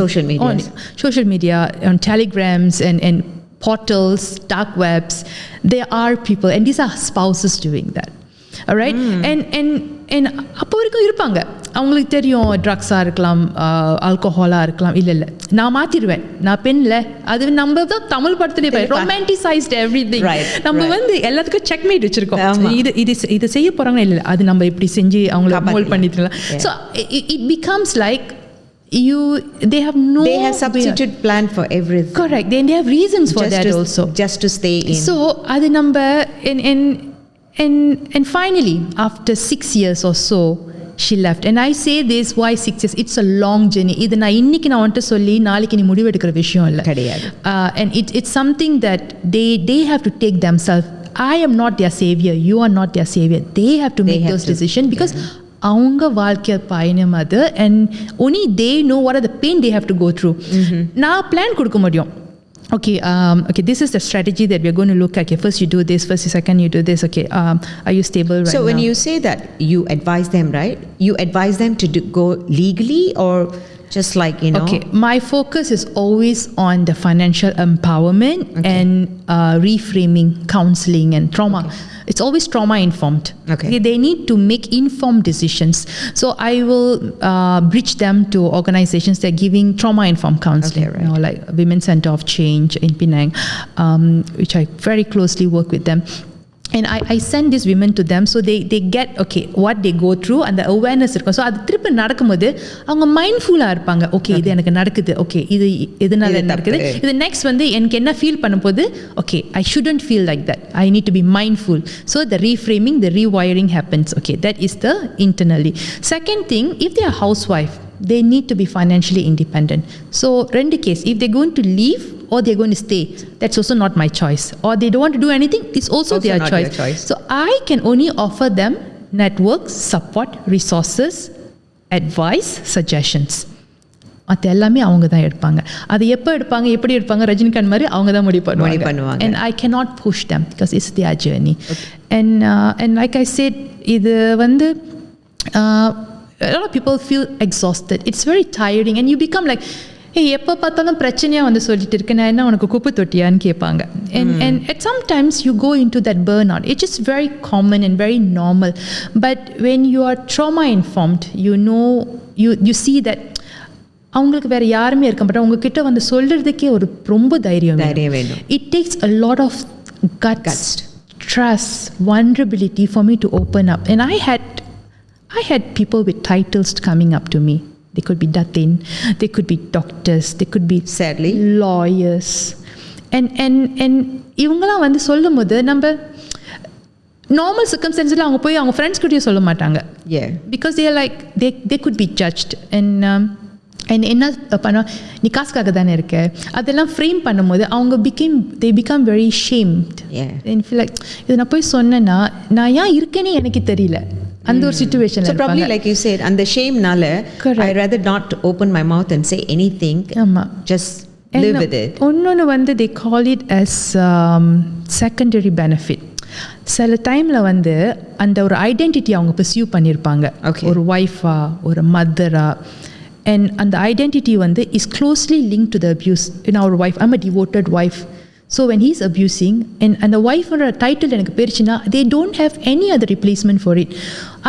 social media, on telegrams and portals, dark webs. There are people, and these are spouses doing that. All right. And அப்போ வரைக்கும் இருப்பாங்க, அவங்களுக்கு தெரியும் ட்ரக்ஸாக இருக்கலாம், ஆல்கோஹாலாக இருக்கலாம். இல்லை நான் மாற்றிடுவேன், நான் பெண்ணில் அது நம்ம தான் தமிழ் படத்துலேயே ரொமான்டிசைஸ்ட் எவ்ரிதிங். நம்ம வந்து எல்லாத்துக்கும் செக்மேட் வச்சுருக்கோம். இது செய்ய போகிறாங்கன்னா இல்லை அது நம்ம இப்படி செஞ்சு அவங்கள மோல்ட் பண்ணிடலாம். So it becomes like they have substitute plan for everything. Correct. They have reasons for that also. Just to stay in. So adu namba and finally after 6 years or so she left. And I say this, why 6 years? It's a long journey. Idu na inniki na vantu solli naaliki ni mudivu edukra vishayam illa kadiyadu. And it's something that they have to take themselves. I am not their savior, you are not their savior. They have to make those decisions because அவங்க வாழ்க்கைய பயணம் அது. And only they know what are the pain they have to go through. நான் plan கொடுக்க முடியும். Okay, this is the strategy that we're going to look at. Okay, first you do this, first second you do this. Okay, are you stable right now? So when you say that, you advise them, right? You advise them to go legally or just like, you know? Okay, my focus is always on the financial empowerment and reframing, counseling and trauma. Okay. It's always trauma informed. Okay. They need to make informed decisions. So I will bridge them to organizations that are giving trauma informed counseling. Okay, right. You know, like Women's Center of Change in Penang, which I very closely work with them. And I send these women to them so they get okay what they go through and the awareness இருக்கும். So அது திருப்பி நடக்கும்போது அவங்க மைண்ட்ஃபுல்லாக இருப்பாங்க. Okay இது எனக்கு நடக்குது, okay இது எதனால நடக்குது, இது நெக்ஸ்ட் வந்து எனக்கு என்ன ஃபீல் பண்ணும்போது okay I shouldn't feel like that, I need to be mindful. So the reframing, the rewiring happens. Okay, that is the internally. Second thing, if they are housewife, they need to be financially independent. So rendu case, if they're going to leave or they're going to stay, that's also not my choice. Or they don't want to do anything, it's also their choice. So I can only offer them networks, support, resources, advice, suggestions. அது எல்லாமே அவங்க தான் எடுப்பாங்க. அது எப்போ எடுப்பாங்க, எப்படி எடுப்பாங்க, ரஜினிகாந்த் மாதிரி அவங்க தான் முடிவு பண்ணுவாங்க. And I cannot push them because it's their journey. Okay. And like I said, இது வந்து a lot of people feel exhausted. It's very tiring and you become like, hey, எப்போ பார்த்தாலும் பிரச்சனையாக வந்து சொல்லிட்டு இருக்கேன், நான் என்ன உனக்கு குப்பை தொட்டியான்னு கேட்பாங்க. And at sometimes you go into that burnout. It's just very common and very normal. But when you are trauma informed, you know, you see that அவங்களுக்கு வேறு யாருமே இருக்க மாட்டாங்க, உங்ககிட்ட வந்து சொல்கிறதுக்கே ஒரு ரொம்ப தைரியம் வேணும். It takes a lot of guts, trust, vulnerability for me to open up. And I had people with titles coming up to me. They could be Datin, they could be doctors, they could be sadly lawyers. And இவங்களாம் வந்து சொல்லும் போது நம்ம normal சர்க்கம்ஸ்டன்ஸில் அவங்க போய் அவங்க friends கிட்டேயும் சொல்ல மாட்டாங்க. Because they are like they could be judged. And என்ன பண்ண நீ காசுக்காக தானே இருக்க, அதெல்லாம் ஃப்ரேம் பண்ணும்போது அவங்க they become very shamed. And feel like இது நான் போய் சொன்னேன்னா நான் ஏன் இருக்கேனே எனக்கு தெரியல, அந்த ஒரு situation. So probably like you said, and the shame nala I rather not open my mouth and say anything. Just live with it. ஒன்னொன்று வந்து they call it as secondary benefit. சில டைமில் வந்து அந்த ஒரு ஐடென்டிட்டி அவங்க பர்சியூ பண்ணியிருப்பாங்க, ஒரு ஒய்ஃபா ஒரு மதரா. And the identity வந்து is closely linked to the abuse. In our wife, I'm a devoted wife. So when he's abusing and the wife or a title எனக்கு போயிருச்சுன்னா they don't have any other replacement for it.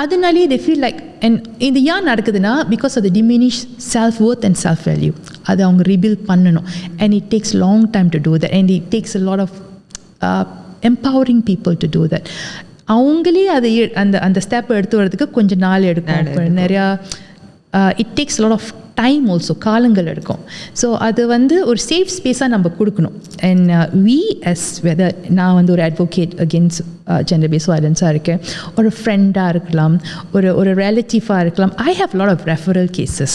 அதனாலே they feel like, and இந்த ஏன் நடக்குதுன்னா because of the diminished self-worth and self-value. அதை அவங்க rebuild பண்ணணும். And it takes long time to do that. And it takes a lot of empowering people to do that. அவங்களே அதை அந்த step எடுத்து வரதுக்கு கொஞ்சம் நாள் எடுக்கும். நிறையா it takes a lot of time also, காலங்கள் எடுக்கும். ஸோ அது வந்து ஒரு சேஃப் ஸ்பேஸாக நம்ம கொடுக்கணும். அண்ட் we as whether நான் வந்து ஒரு அட்வொகேட் அகெயின்ஸ்ட் ஜெண்டர் பேஸ்ட் வயலன்ஸாக இருக்கேன், ஒரு ஃப்ரெண்டாக இருக்கலாம், ஒரு ரிலேட்டிவாக இருக்கலாம். I have a lot of referral cases.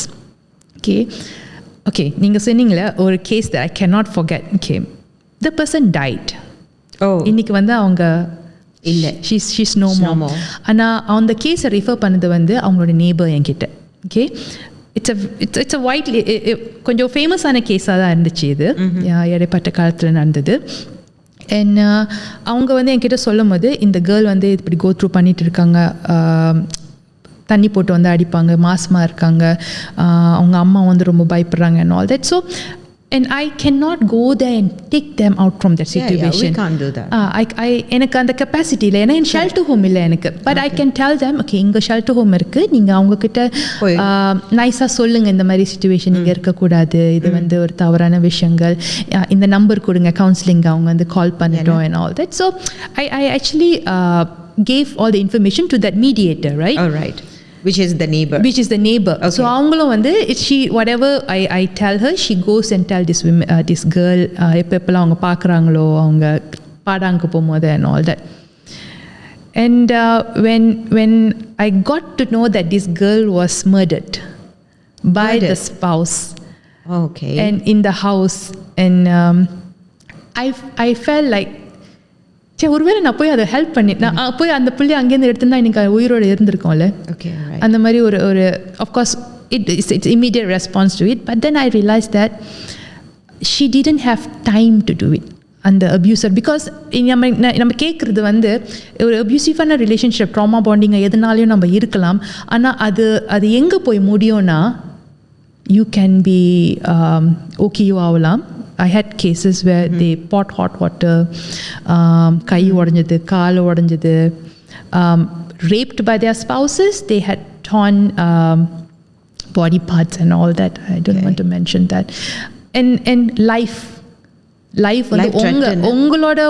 Okay, நீங்கள் சொன்னீங்களே ஒரு case that I cannot forget. Okay, the person died. இன்னைக்கு வந்து அவங்க இல்லை, ஷீஸ் நோ மோர். ஆனால் அந்த கேஸை ரெஃபர் பண்ணது வந்து அவங்களோட நேபர் என்கிட்ட. ஓகே, இட்ஸ் அ ஒயிட் கொஞ்சம் ஃபேமஸான கேஸாக தான் இருந்துச்சு இது, இடைப்பட்ட காலத்தில் நடந்தது. அண்ட் அவங்க வந்து என்கிட்ட சொல்லும் போது இந்த கேர்ள் வந்து இப்படி கோ த்ரூ பண்ணிட்டு இருக்காங்க, தண்ணி போட்டு வந்து அடிப்பாங்க, மாசமாக இருக்காங்க, அவங்க அம்மா வந்து ரொம்ப பயப்படுறாங்க and all that. So and I cannot go there and take them out from that situation. Yeah, we can't do that. எனக்கு அந்த கெப்பாசிட்டி இல்லை, ஏன்னா என் ஷெல்டர் ஹோம் இல்லை எனக்கு. But I can tell them, okay இங்கே ஷெல்டர் ஹோம் இருக்குது, நீங்கள் அவங்கக்கிட்ட நைஸாக சொல்லுங்கள் இந்த மாதிரி சுச்சுவேஷன் இங்கே இருக்கக்கூடாது, இது வந்து ஒரு தவறான விஷயங்கள், இந்த நம்பர் கொடுங்க கவுன்சிலிங், அவங்க வந்து கால் பண்ணிட்டோம் and all that. So I actually gave all the information to that mediator, right? All right. Which is the neighbor. Okay. So அவங்களும் வந்து she whatever I tell her, she goes and tell this girl எப்பெல்லாம் அவங்க பார்க்குறாங்களோ அவங்க பாடாங்க போகும்போது and all that. And when I got to know that this girl was murdered by the spouse. Okay. And in the house, and I felt like ஒருவேளை நான் போய் அதை help பண்ணி நான் போய் அந்த பிள்ளை அங்கேருந்து எடுத்துனா எனக்கு உயிரோடு இருந்திருக்கோம்ல. ஓகே, அந்த மாதிரி ஒரு of course it's immediate response to it. But then I realise that she didn't have time to do it, அந்த அப்யூசர். பிகாஸ் நம்ம கேட்குறது வந்து ஒரு அப்யூசிவான ரிலேஷன்ஷிப், ட்ராமா பாண்டிங்கை எதுனாலையும் நம்ம இருக்கலாம், ஆனால் அது எங்கே போய் முடியும்னா you can be OKU ஆகலாம். I had cases where they pot hot water, guy உடஞ்சது, call உடஞ்சது, raped by their spouses, they had torn body parts and all that. I don't want to mention that. And life வந்து உங்களோட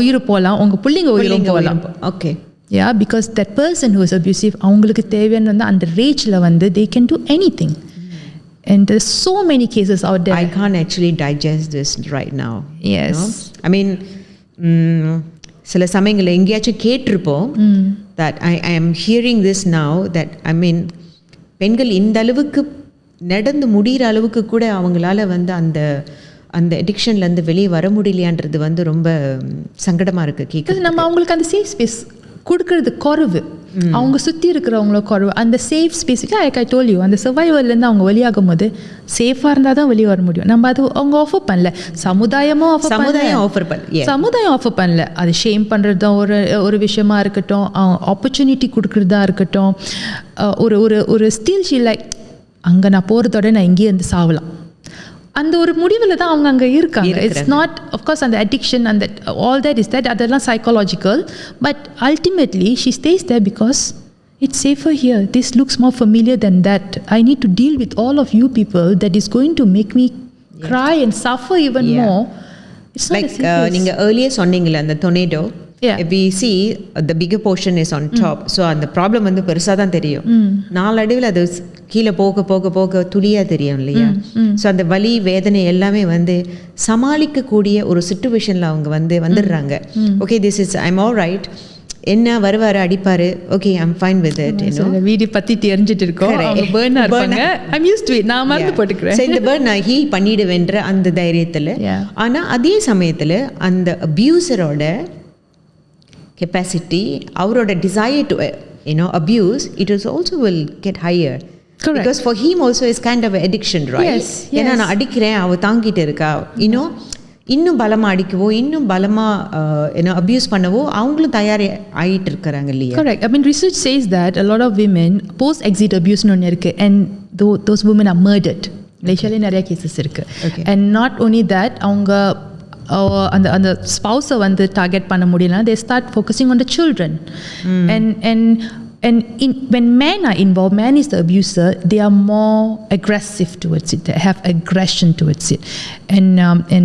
உயிர் போகலாம், உங்கள் பிள்ளைங்க உயிரும் போகலாம். Okay, yeah, because that person who is abusive, அவங்களுக்கு தேவையான வந்து அந்த ரேஜில் வந்து they can do anything. And there's so many cases out there. I can't actually digest this right now. Yes. You know? I mean, சில சமயங்களில் எங்கேயாச்சும் கேட்டிருப்போம் that I am hearing this now, that I mean பெண்கள் இந்த அளவுக்கு நடந்து முடிகிற அளவுக்கு கூட அவங்களால வந்து அந்த அடிக்ஷன்லேருந்து வெளியே வர முடியலையான்றது வந்து ரொம்ப சங்கடமாக இருக்குது கேட்குறது. நம்ம அவங்களுக்கு அந்த சேஃப் ஸ்பேஸ் கொடுக்கறது குறைவு, அவங்க சுற்றி இருக்கிறவங்கள குறைவு. அந்த safe space, like I told you, அந்த சர்வைவர்லேருந்து அவங்க வெளியாகும் போது சேஃபாக இருந்தால் தான் வெளியே வர முடியும். நம்ம அது அவங்க ஆஃபர் பண்ணல, சமுதாயம் ஆஃபர் பண்ணல. அது ஷேம் பண்ணுறது தான் ஒரு விஷயமா இருக்கட்டும், ஆப்பர்ச்சுனிட்டி கொடுக்குறதா இருக்கட்டும், ஒரு ஸ்டில் ஷீ லைக் அங்கே நான் போகிறதோட நான் இங்கேயே வந்து சாவலாம், அந்த ஒரு முடிவில் தான் அவங்க அங்கே இருக்காங்க. இட்ஸ் நாட் அஃப்கோர்ஸ் அந்த அடிக்ஷன் அந்த ஆல் தட் இஸ் தட், அதெல்லாம் psychological. But ultimately she stays there because it's safer here, this looks more familiar then that. I need to deal with all of you people that is going to make me cry and suffer even more. It's not like நீங்கள் earlier சொன்னீங்களே அந்த tornado, we see the bigger portion is on top. So அந்த problem வந்து பெருசாக தான் தெரியும், நாளடைவில் அது கீழே போக போக போக துளியாக தெரியும் இல்லையா. ஸோ அந்த வலி வேதனை எல்லாமே வந்து சமாளிக்கக்கூடிய ஒரு சிச்சுவேஷனில் அவங்க வந்துடுறாங்க. Okay, this is I'm all right, என்ன வருவார் அடிப்பார், okay I'm fine with it. Video பற்றி தெரிஞ்சிட்டு இருக்கோம், ஐம் யூஸ்ட் டு இட், நான் மறந்து போட்டுக்கிறேன். இந்த பேர்ன் நான் ஹீல் பண்ணிடுவேன்ற அந்த தைரியத்தில். ஆனால் அதே சமயத்தில் அந்த அப்யூசரோட கெப்பாசிட்டி, அவரோட desire to abuse, it is also will get higher. Correct. Because for him also is kind of an addiction, right? Yes. ஏன்னா நான் அடிக்கிறேன், அவ தாங்கிட்டு இருக்கா, இன்னும் பலமாக அடிக்கவோ இன்னும் பலமாக அப்யூஸ் பண்ணவோ அவங்களும் தயார் ஆகிட்டு இருக்கிறாங்க இல்லையா. Correct. I mean, research says that a lot of women post-exit abuse ஒன்று இருக்குது, and those women are murdered. Malaysiaலே நிறைய கேசஸ் இருக்குது. And not only that, அவங்க அந்த ஸ்பௌஸை வந்து டார்கெட் பண்ண முடியலனா they start focusing on the children. And when men are involved, man is the abuser, they are more aggressive towards it, they have aggression towards it, and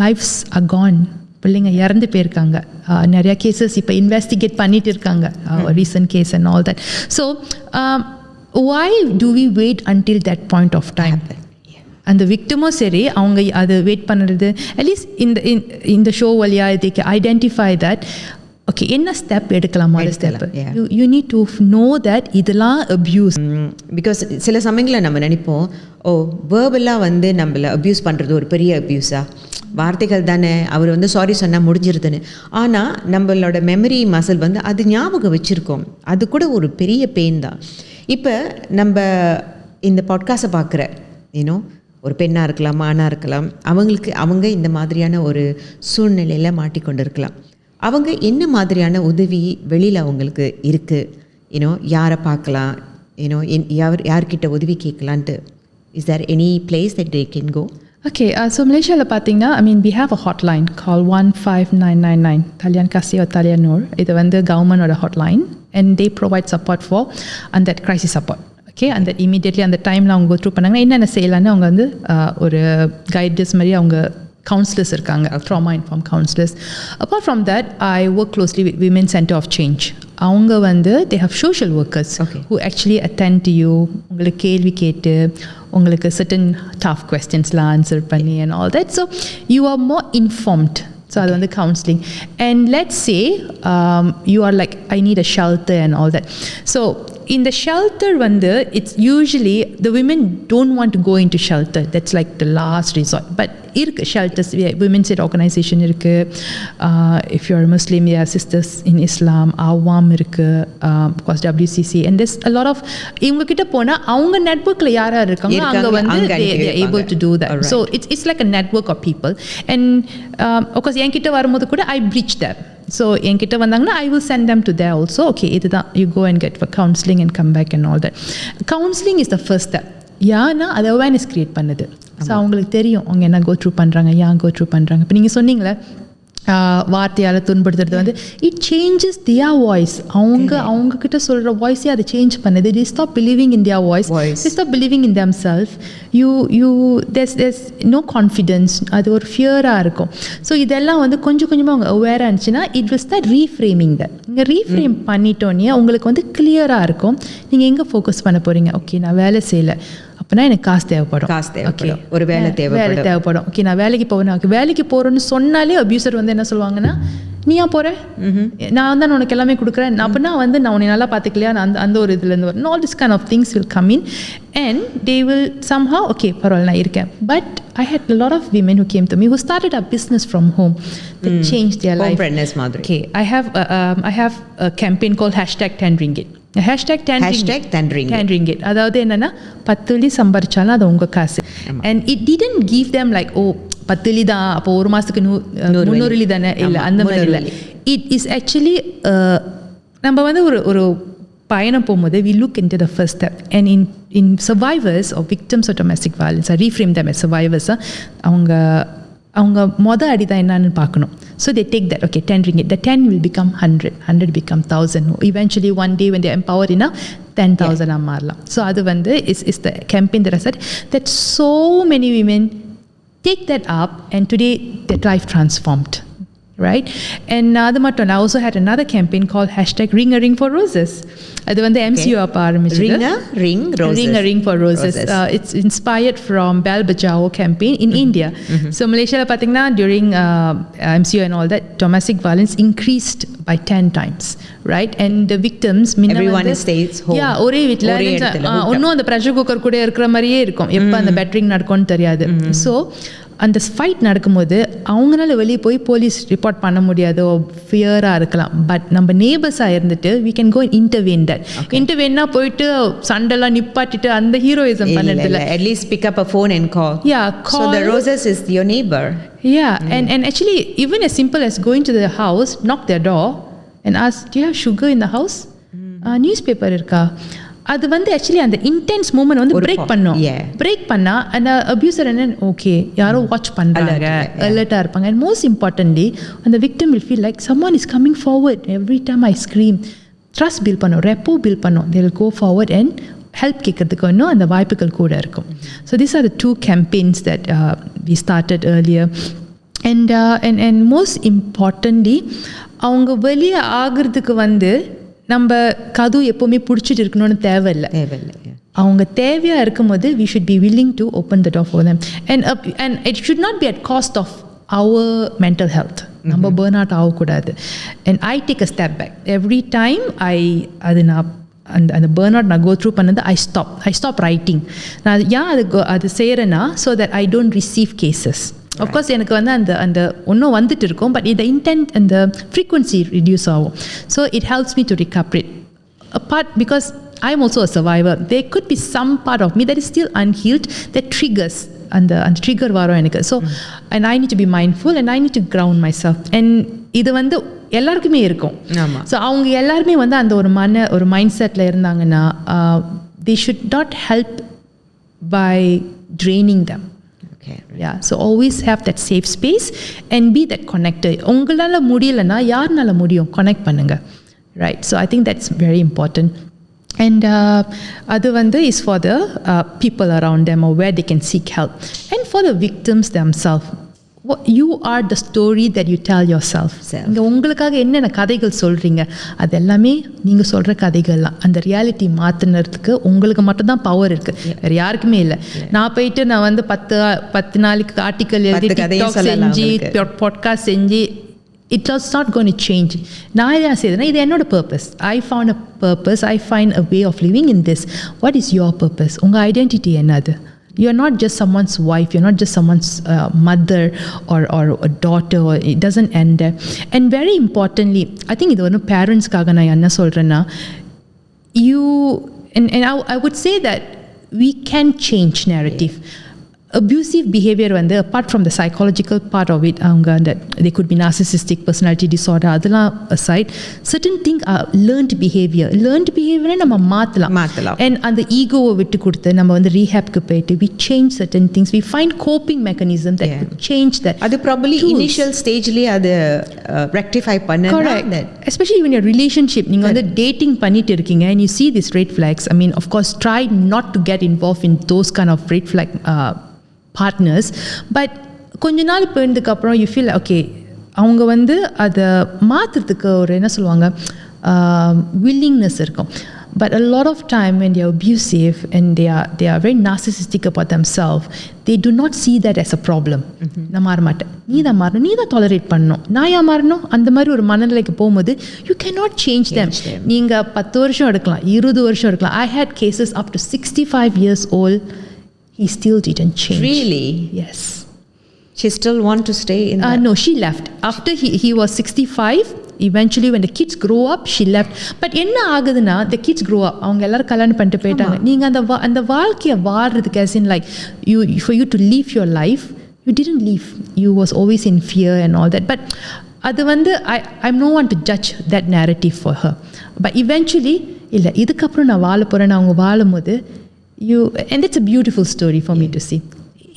lives are gone. பிள்ளைங்க இறந்து போயிருக்காங்க. நிறைய cases இப்போ investigate பண்ணிட்டு இருக்காங்க, recent case and all that. So why do we wait until that point of time? அந்த விக்டிமும் சரி, அவங்க அது வெயிட் பண்ணுறது, அட்லீஸ்ட் இந்த ஷோ வழியாக they can identify that. Okay, என்ன ஸ்டெப் எடுக்கலாம்? You need to know that இதெல்லாம் அப்யூஸ். பிகாஸ் சில சமயங்களில் நம்ம நினைப்போம், வேர்பலாக வந்து நம்மளை அப்யூஸ் பண்ணுறது ஒரு பெரிய அப்யூஸா, வார்த்தைகள் தானே, அவர் வந்து சாரி சொன்னால் முடிஞ்சிருதுன்னு. ஆனால் நம்மளோட மெமரி மசில் வந்து அது ஞாபகம் வச்சுருக்கோம், அது கூட ஒரு பெரிய பெயின் தான். இப்போ நம்ம இந்த பாட்காஸ்ட்டை பார்க்குற ஒரு பெண்ணாக இருக்கலாம், ஆணாக இருக்கலாம், அவங்க இந்த மாதிரியான ஒரு சூழ்நிலையில் மாட்டிக்கொண்டு இருக்கலாம். அவங்க என்ன மாதிரியான உதவி வெளியில் அவங்களுக்கு இருக்குது, யாரை பார்க்கலாம், யார்கிட்ட உதவி கேட்கலான்ட்டு? Is there any place that they can go? Okay, so Malaysia பார்த்தீங்கன்னா, we have a hotline called 15999, Talian Kasih or Talian Nur. இது வந்து government hotline, and they provide support for and that crisis support. Okay, and that immediately அந்த டைமில் அவங்க go through பண்ணாங்கன்னா என்னென்ன செய்யலான்னு அவங்க வந்து ஒரு கைடன்ஸ் மாதிரி அவங்க counselors இருக்காங்க, trauma informed counselors. Apart from that, I work closely with Women's Center of Change. அவங்க வந்து they have social workers who actually attend to you, உங்களுக்கு கேள்வி கேட்டு உங்களுக்கு certain tough questionsலாம் answer பண்ணி and all that, so you are more informed. So அது வந்து counseling. And let's say you are like, I need a shelter and all that. So in the shelter வந்து it's usually the women don't want to go into shelter, that's like the last resort. But இருக்கு shelters, women's aid organization இருக்கு, if you are a Muslim, there are sisters in Islam, Awam இருக்கு, of course WCC, and there's a lot of இவங்க கிட்ட போனா அவங்க நெட்வொர்க்ல யாரா இருக்காங்க அங்க வந்து they are able to do that. So it's like a network of people, and of course என்கிட்ட வரும்போது கூட I breach that. So என்கிட்ட வந்தாங்கன்னா I will send them to there also. Okay, இதுதான், you go and get for counseling and come back and all that. Counseling is the first step. ஏன்னா அது awareness create பண்ணுது. So அவங்களுக்கு தெரியும் அவங்க என்ன கோ த்ரூ பண்ணுறாங்க, ஏன் கோ த்ரூ பண்ணுறாங்க. இப்போ நீங்கள் சொன்னீங்களே வார்த்தையால் துன்படுத்துறது வந்து இட் சேஞ்சஸ் தியர் வாய்ஸ். அவங்க கிட்ட சொல்கிற வாய்ஸே அதை சேஞ்ச் பண்ணுது. they stop believing in their voice. They stop believing in themselves. there's no confidence. அது ஒரு ஃபியராக இருக்கும். ஸோ இதெல்லாம் வந்து கொஞ்சம் கொஞ்சமாக அவங்க அவேராக இருந்துச்சுன்னா it will start reframing that. நீங்கள் ரீஃப்ரேம் பண்ணிட்டோன்னே உங்களுக்கு வந்து கிளியராக இருக்கும். நீங்கள் எங்கே ஃபோக்கஸ் பண்ண போகிறீங்க. ஓகே, நான் வேலை செய்யலை அப்படின்னா எனக்கு காசு தேவைப்படும், ஒரு வேலை தேவைப்படும். ஓகே, நான் வேலைக்கு போவேன். வேலைக்கு போகிறேன்னு சொன்னாலே அபியூசர் வந்து என்ன சொல்லுவாங்கன்னா, நீயா போகிற, நான் தான் உனக்கு எல்லாமே கொடுக்குறேன், அப்படின்னா வந்து நான் உன்னை நல்லா பார்த்துக்கலையா, அந்த ஒரு இதுலேருந்து வரும். all this kind of things will come in and they will somehow, okay, பரவாயில்ல நான் இருக்கேன். But I had a lot of women who came to me who started a business from home that changed their life. Okay, I have a campaign called #10 #10 அதாவது என்னன்னா 10 வெள்ளி சம்பாரிச்சாலும் அது உங்க காசு. And it didn't give them like, oh 10 வெள்ளி தான் அப்போ ஒரு மாசத்துக்கு 300 வெள்ளி தானே, இல்லை அந்த மாதிரி இல்லை. It is actually நம்ம வந்து ஒரு பயணம் போகும்போது we look into the first step, and in survivors or victims of domestic violence, I reframe them as survivors. அவங்க மொதல் அடிதான் என்னன்னு பார்க்கணும். So they take that, okay, 10 ringgit, the 10 will become 100 become 1000. Eventually one day when they're empowered enough, 10,000 மாறலாம். So அது வந்து is the campaign that I said that so many women take that up and today their life transformed, right? And அது மட்டும் இல்லை, I also had another campaign called #Ring a Ring for Roses. அது வந்து MCU அப்போ ஆரம்பிச்சது. Ring a Ring for Roses. It's inspired from Bell Bajao campaign in India. So மலேசியாவில் பார்த்தீங்கன்னா during MCU and all that, domestic violence increased by 10 times, right? And the victims, everyone stays home. Yeah, ஒரே வீட்டில் ஒன்றும் அந்த pressure cooker கூட இருக்கிற மாதிரியே இருக்கும், எப்போ அந்த பேட்டரிங் நடக்கும்னு தெரியாது. ஸோ அந்த ஃபைட் நடக்கும்போது அவங்களால வெளியே போய் போலீஸ் ரிப்போர்ட் பண்ண முடியாதோ, ஃபியராக இருக்கலாம். பட் நம்ம நேபர்ஸாக இருந்துட்டு we can go and intervene that. இன்டர்வென்னா போயிட்டு சண்டெல்லாம் நிப்பாட்டிட்டு அந்த ஹீரோயிசம் பண்ணது இல்லை. At least pick up a phone and call. Yeah, call. So the Roses is your neighbor. Yeah, and actually even as simple as going to the house, knock their door and ask, do you have sugar in the house? Newspaper இருக்கா? அது வந்து actually அந்த intense moment வந்து break பண்ணா அந்த abuser என்ன, okay யாரோ watch பண்ணுறாங்க, அலர்ட்டாக இருப்பாங்க. அண்ட் மோஸ்ட் இம்பார்ட்டன்ட்லி அந்த victim will feel like someone is coming forward every time I scream. Trust build பண்ணும், ரெப்போ பில்ட் பண்ணும். they will go forward and help கேட்கறதுக்கு இன்னும் அந்த வாய்ப்புகள் கூட இருக்கும். So these are the 2 campaigns that we started earlier. And most importantly, அவங்க வெளியே ஆகிறதுக்கு வந்து நம்ம கதவு எப்போவுமே பிடிச்சிட்டு இருக்கணும்னு தேவையில்லை. அவங்க தேவையாக இருக்கும்போது we should be willing to open the door for them. And it should not be at cost of our mental health. நம்ம burn out ஆகக்கூடாது. And I take a step back every time அந்த burn out நான் go through பண்ணது. I stop writing. நான் ஏன் அது செய்கிறேன்னா so that I don't receive cases. Of course எனக்கு வந்து அந்த ஒன்றும் வந்துட்டு இருக்கும், பட் இந்த இன்டென்ட் அந்த ஃப்ரீக்வன்சி ரிடியூஸ் ஆகும். So it helps me to recuperate apart, because I'm also a survivor. There could be some part of me that is still unhealed that triggers and the trigger varum enakku. So and I need to be mindful and I need to ground myself. And இது வந்து எல்லாருக்குமே இருக்கும். So அவங்க எல்லாருமே வந்து அந்த ஒரு mind settle இருந்தாங்கன்னா they should not help by draining them. Yeah, so always have that safe space and be that connector. உங்களால முடியலன்னா யாருனால முடியும், கனெக்ட் பண்ணுங்க. Right, so I think that's very important. And அது வந்து is for the people around them or where they can seek help. And for the victims themselves, you are the story that you tell yourself. இங்கே உங்களுக்காக என்னென்ன கதைகள் சொல்கிறீங்க அது எல்லாமே நீங்கள் சொல்கிற கதைகள்லாம். அந்த ரியாலிட்டி மாற்றினதுக்கு உங்களுக்கு மட்டும்தான் பவர் இருக்குது, வேறு யாருக்குமே இல்லை. நான் போயிட்டு நான் வந்து 10 நாளைக்கு ஆர்டிக்கல் எழுதி டிக்டாக் செஞ்சு பாட்காஸ்ட் செஞ்சு it was not going to change. நான் என்ன செய்தேன்னா இது என்னோட purpose. I found a purpose, I find a way of living in this. What is your purpose? உங்கள் ஐடென்டிட்டி என்னது? You're not just someone's wife, you're not just someone's mother or a daughter, or it doesn't end there. And very importantly, I think இது வந்து பேரண்ட்ஸ்க்காக நான் என்ன சொல்கிறேன்னா, you and I would say that we can change narrative. Abusive behavior வந்து apart from the psychological part of it, அவங்க they could be narcissistic personality disorder, அதெல்லாம் aside, certain things are learned behavior நம்ம மாற்றலாம். And அந்த ஈகோவை விட்டு கொடுத்து நம்ம வந்து ரீஹேப்க்கு போயிட்டு we change certain things, we find coping mechanism that could change that. அது probably initial stageலயே அது rectify பண்ணனும். Especially when your relationship நீங்க வந்து dating பண்ணிட்டு இருக்கீங்க and you see these red flags, I mean of course try not to get involved in those kind of red flag partners, but கொஞ்ச நாள் போனதுக்கு அப்புறம் you feel okay அவங்க வந்து அதை மாற்றுறதுக்கு ஒரு என்ன சொல்லுவாங்க willingness இருக்கும். But a lot of time when they are abusive and they are very narcissistic about themselves, they do not see that as a problem. நான் மாற மாட்டேன், நீ தான் மாறணும், நீ தான் டாலரேட் பண்ணணும், நான் ஏன் மாறணும், அந்த மாதிரி ஒரு மனநிலைக்கு போகும்போது you cannot change them. நீங்கள் 10 வருஷம் எடுக்கலாம், 20 வருஷம் எடுக்கலாம். I had cases up to 65 years old. He still didn't change. Really? Yes. She still want to stay in that? No, she left. After he was 65, eventually when the kids grow up, she left. But என்ன ஆகுதுன்னா, the kids grow up. அவங்க எல்லாரும் கல்யாணம் பண்ணிட்டு போயிட்டாங்க. நீங்கள் அந்த வாழ்க்கையை வாழ்றதுக்கு as in like for you to live your life, you didn't live. You was always in fear and all that. But அது வந்து I'm no one to judge that narrative for her. But eventually, இல்லை இதுக்கப்புறம் நான் வாழ போகிறேன்னு அவங்க வாழும்போது and it's a beautiful story for me to see.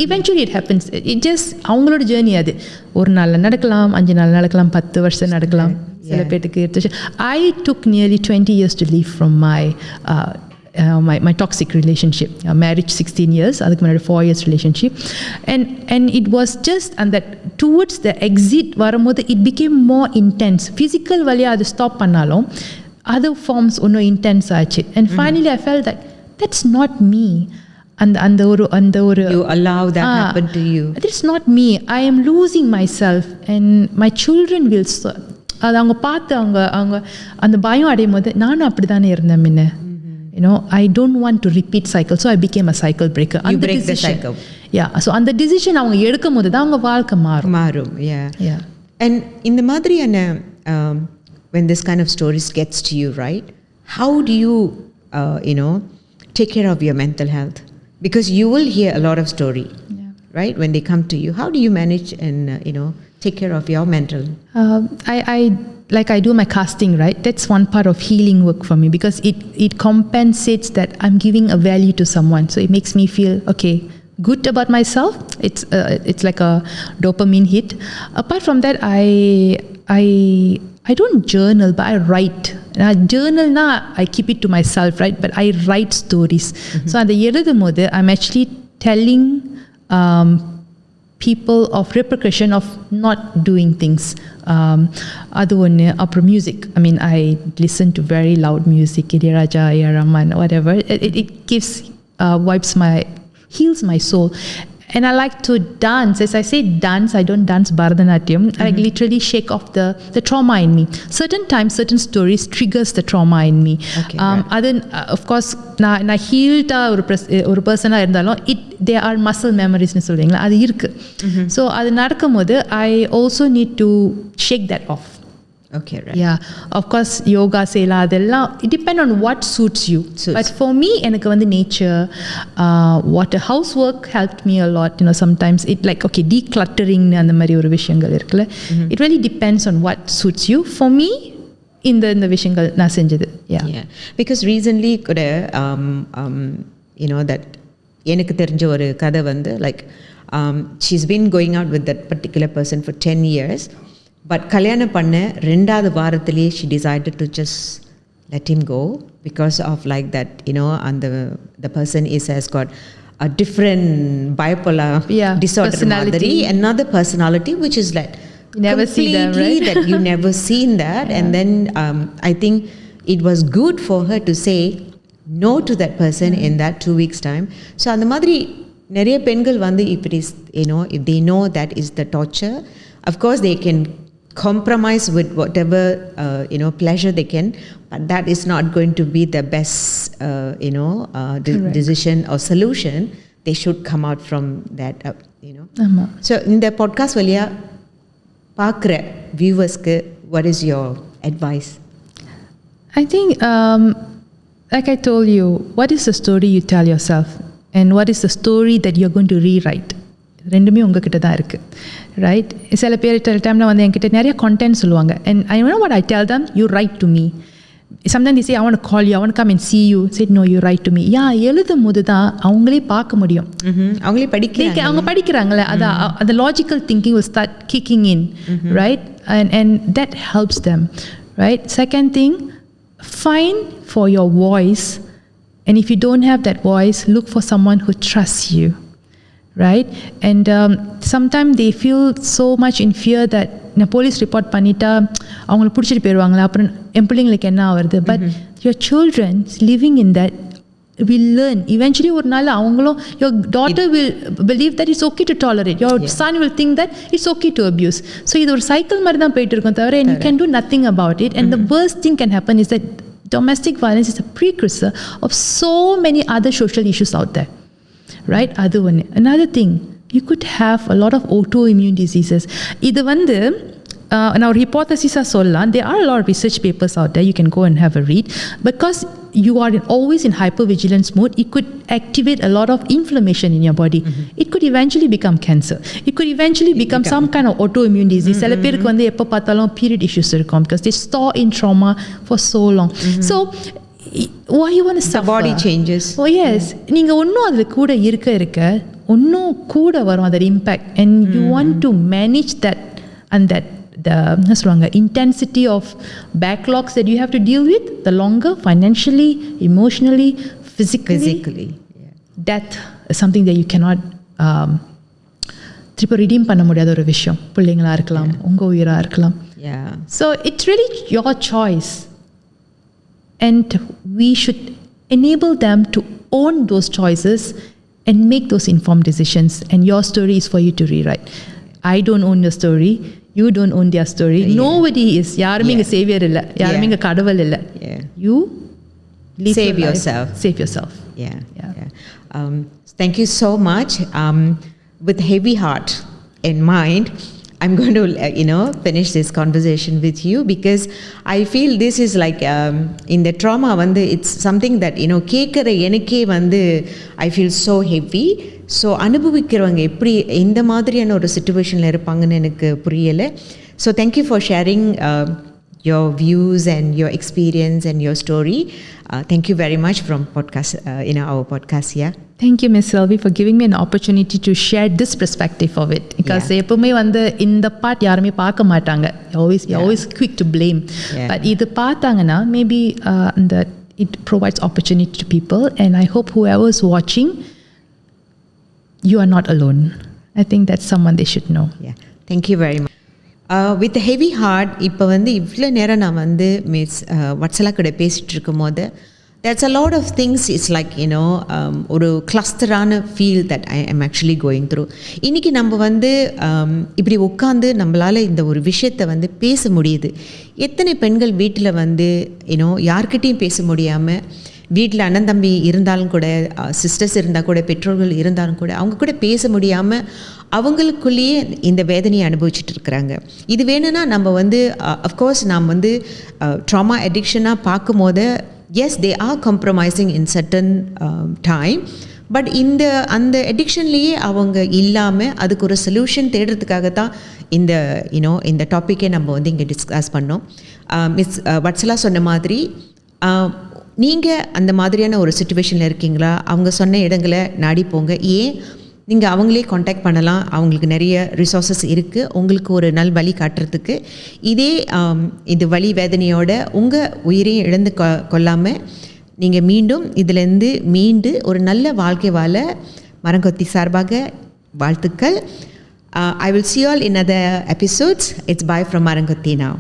Eventually it happens. It just அவங்களோட ஜேர்னி அது. ஒரு நாள் நடக்கலாம், 5 நாள் நடக்கலாம், 10 வருஷம் நடக்கலாம், சில பேருக்கு. I took nearly 20 years to leave from my toxic relationship. Marriage 16 years, அதுக்கு முன்னாடி 4 years relationship. And it was just and that towards the exit வரும்போது it became more intense. Physical வழியா அது ஸ்டாப் பண்ணாலும் other forms ஒன்றும் intense ஆச்சு. And finally I felt that that's not me. அந்த ஒரு you allow that happen to you. That's not me. I am losing myself and my children will அது அவங்க பார்த்து அவங்க அந்த பயம் அடையும் போது நானும் அப்படி தானே இருந்தேன் முன்ன. You know, I don't want to repeat cycle, so I became a cycle breaker. You break the cycle. Yeah, so அந்த decision அவங்க எடுக்கும் போது தான் அவங்க வாழ்க்கை மாறும். Yeah. And இந்த மாதிரியான when this kind of stories gets to you, right, how do you take care of your mental health? Because you will hear a lot of story, right, when they come to you. How do you manage and take care of your mental? I do my casting, right? That's one part of healing work for me, because it compensates that I'm giving a value to someone, so it makes me feel okay, good about myself. It's like a dopamine hit. Apart from that, I don't journal, but I write. Journal na I keep it to myself, right? But I write stories. So at the எழுதும்போது I'm actually telling people of repercussion of not doing things. அது ஒன்று. அப்புறம் music. I mean, I listen to very loud music, Ilayaraja, A.R. Rahman, whatever. It gives, heals my soul. And I like to dance. As I say dance, I don't dance Bharatanatyam. I like literally shake off the trauma in me. Certain times, certain stories triggers the trauma in me. Okay, right. Then of course, நான் healed ஒரு பர்சனாக இருந்தாலும் there are muscle memories னு சொல்றீங்களா, அது இருக்கு. So அது நடக்கும்போது I also need to shake that off. Okay, right. Yeah, of course yoga செய்யலாம், அதெல்லாம் it depend on what suits you. But for me, எனக்கு வந்து nature, water, housework helped me a lot. You know, sometimes it like okay, decluttering அந்த மாதிரி ஒரு விஷயங்கள் இருக்குல்ல, it really depends on what suits you. For me, இந்த விஷயங்கள் நான் செஞ்சது. Yeah, because recently கூட you know that எனக்கு தெரிஞ்ச ஒரு கதை வந்து like she's been going out with that particular person for 10 years. But கல்யாணம் பண்ண 2வது வாரத்திலே she decided to just let him go because of like that, you know, and the person has got a different bipolar disorder மாதிரி, another personality which is like you never see them, right? that you never seen that. And then I think it was good for her to say no to that person in that 2 weeks time. So அந்த மாதிரி நிறைய பெண்கள் வந்து if it is, you know, if they know that is the torture, of course they can compromise with whatever you know, pleasure they can, but that is not going to be the best you know, decision or solution. They should come out from that, you know. So in the podcast வழியா பார்க்குற வியூவர்ஸ்க்கு what is your advice? I think like I told you, what is the story you tell yourself and what is the story that you're going to rewrite? ரெண்டுமே உங்ககிட்ட தான் இருக்குது, right? சில பேர் டைமில் வந்து என்கிட்ட நிறைய கண்டென்ட் சொல்லுவாங்க, and I know what I tell them, you write to me. Sometimes they say I want to call you, I want to come and see you. Say no, you write to me. எழுதும் போது தான் அவங்களே பார்க்க முடியும், அவங்களே படிக்கிறாங்க, அவங்க படிக்கிறாங்களே, அதான் அந்த logical thinking will start kicking in, right? And that helps them, right? Second thing, find for your voice, and if you don't have that voice, look for someone who trusts you. Right? And sometimes they feel so much in fear that நான் police report பண்ணிட்டா அவங்களை பிடிச்சிட்டு போயிடுவாங்களா, அப்புறம் என் பிள்ளைங்களுக்கு என்ன ஆகுது. But your children living in that will learn eventually. ஒரு நாள் அவங்களும், your daughter will believe that it's okay to tolerate, your son will think that it's okay to abuse. So இது ஒரு சைக்கிள் மாதிரி தான் போயிட்டு இருக்கும் தவிர, and you can do nothing about it. And the worst thing can happen is that domestic violence is a precursor of so many other social issues out there. Right? அது ஒன்று. Another thing, you could have a lot of autoimmune diseases. இது வந்து நான் ஒரு ஹிப்போதசிஸாக சொல்லலாம். There are a lot of research papers out there, you can go and have a read. Because you are always in hypervigilance mode, it could activate a lot of inflammation in your body. It could eventually become cancer. It could eventually become some kind of autoimmune disease. சில பேருக்கு வந்து எப்போ பார்த்தாலும் period issues இருக்கும் because they store in trauma for so long. So why you want to suffer? The body changes. Oh yes, நீங்க இன்னும் அதுல கூட இருக்க இன்னும் கூட வரும் that impact, and you want to manage that, and that the intensity of backlogs that you have to deal with, the longer, financially, emotionally, physically. Death is something that you cannot திருப்பி redeem பண்ண முடியாத ஒரு விஷயம். பிள்ளைங்களா இருக்கலாம், உங்க உயிரா இருக்கலாம். So it's really your choice. And we should enable them to own those choices and make those informed decisions. And your story is for you to rewrite. I don't own your story. You don't own their story. Nobody is. யாருமே இங்க savior இல்ல, யாருமே இங்க கடவுள் இல்ல. You save yourself. Save yourself. Thank you so much. With heavy heart in mind, I'm going to, you know, finish this conversation with you because I feel this is like in the trauma வந்து it's something that, you know, கேட்குற எனக்கே வந்து I feel so heavy. So அனுபவிக்கிறவங்க எப்படி இந்த மாதிரியான ஒரு சிச்சுவேஷனில் இருப்பாங்கன்னு எனக்கு புரியலை. So thank you for sharing your views and your experience and your story. Thank you very much from podcast, our podcast here. Thank you, Ms. Selvi, for giving me an opportunity to share this perspective of it. Because எப்பவுமே வந்து இந்த part யாருமே பார்க்க மாட்டாங்க. Always quick to blame. But இது பார்த்தாங்கன்னா maybe that it provides opportunity to people, and I hope whoever is watching, you are not alone. I think that's someone they should know. Thank you very much. With a heavy heart, இப்போ வந்து இவ்வளோ நேரம் நான் வந்து miss வட்சலா கூட பேசிகிட்டு இருக்கும் போது there's a lot of things. It's like, you know, ஒரு கிளஸ்டரான feel that I am actually going through. இன்றைக்கி நம்ம வந்து இப்படி உட்காந்து நம்மளால் இந்த ஒரு விஷயத்தை வந்து பேச முடியுது. எத்தனை பெண்கள் வீட்டில் வந்து யூனோ யார்கிட்டையும் பேச முடியாமல், வீட்டில் அண்ணன் தம்பி இருந்தாலும் கூட, சிஸ்டர்ஸ் இருந்தால் கூட, பெற்றோர்கள் இருந்தாலும் கூட அவங்க கூட பேச முடியாமல் அவங்களுக்குள்ளேயே இந்த வேதனையை அனுபவிச்சுட்டு இருக்கிறாங்க. இது வேணும்னா நம்ம வந்து அஃப்கோர்ஸ் நாம் வந்து ட்ராமா அடிக்ஷனாக பார்க்கும் போது yes, they are compromising in certain time, but அந்த அடிக்ஷன்லேயே அவங்க இல்லாமல் அதுக்கு ஒரு சொல்யூஷன் தேடுறதுக்காக தான் இந்த டாப்பிக்கை நம்ம வந்து இங்கே டிஸ்கஸ் பண்ணோம். மிஸ் வட்சலா சொன்ன மாதிரி நீங்கள் அந்த மாதிரியான ஒரு சுச்சுவேஷனில் இருக்கீங்களா? அவங்க சொன்ன இடங்களை நாடி போங்க. ஏன் நீங்கள் அவங்களே காண்டாக்ட் பண்ணலாம். அவங்களுக்கு நிறைய ரிசோர்ஸஸ் இருக்குது உங்களுக்கு ஒரு நல் வழி காட்டுறதுக்கு. இதே இது வலி வேதனையோட உங்கள் உயிரையும் இழந்து கொள்ளாமல் நீங்கள் மீண்டும் இதிலேருந்து மீண்டு ஒரு நல்ல வாழ்க்கை வாழ மரங்கொத்தி சார்பாக வாழ்த்துக்கள். I will see you all in other episodes. It's bye from Marangotti now.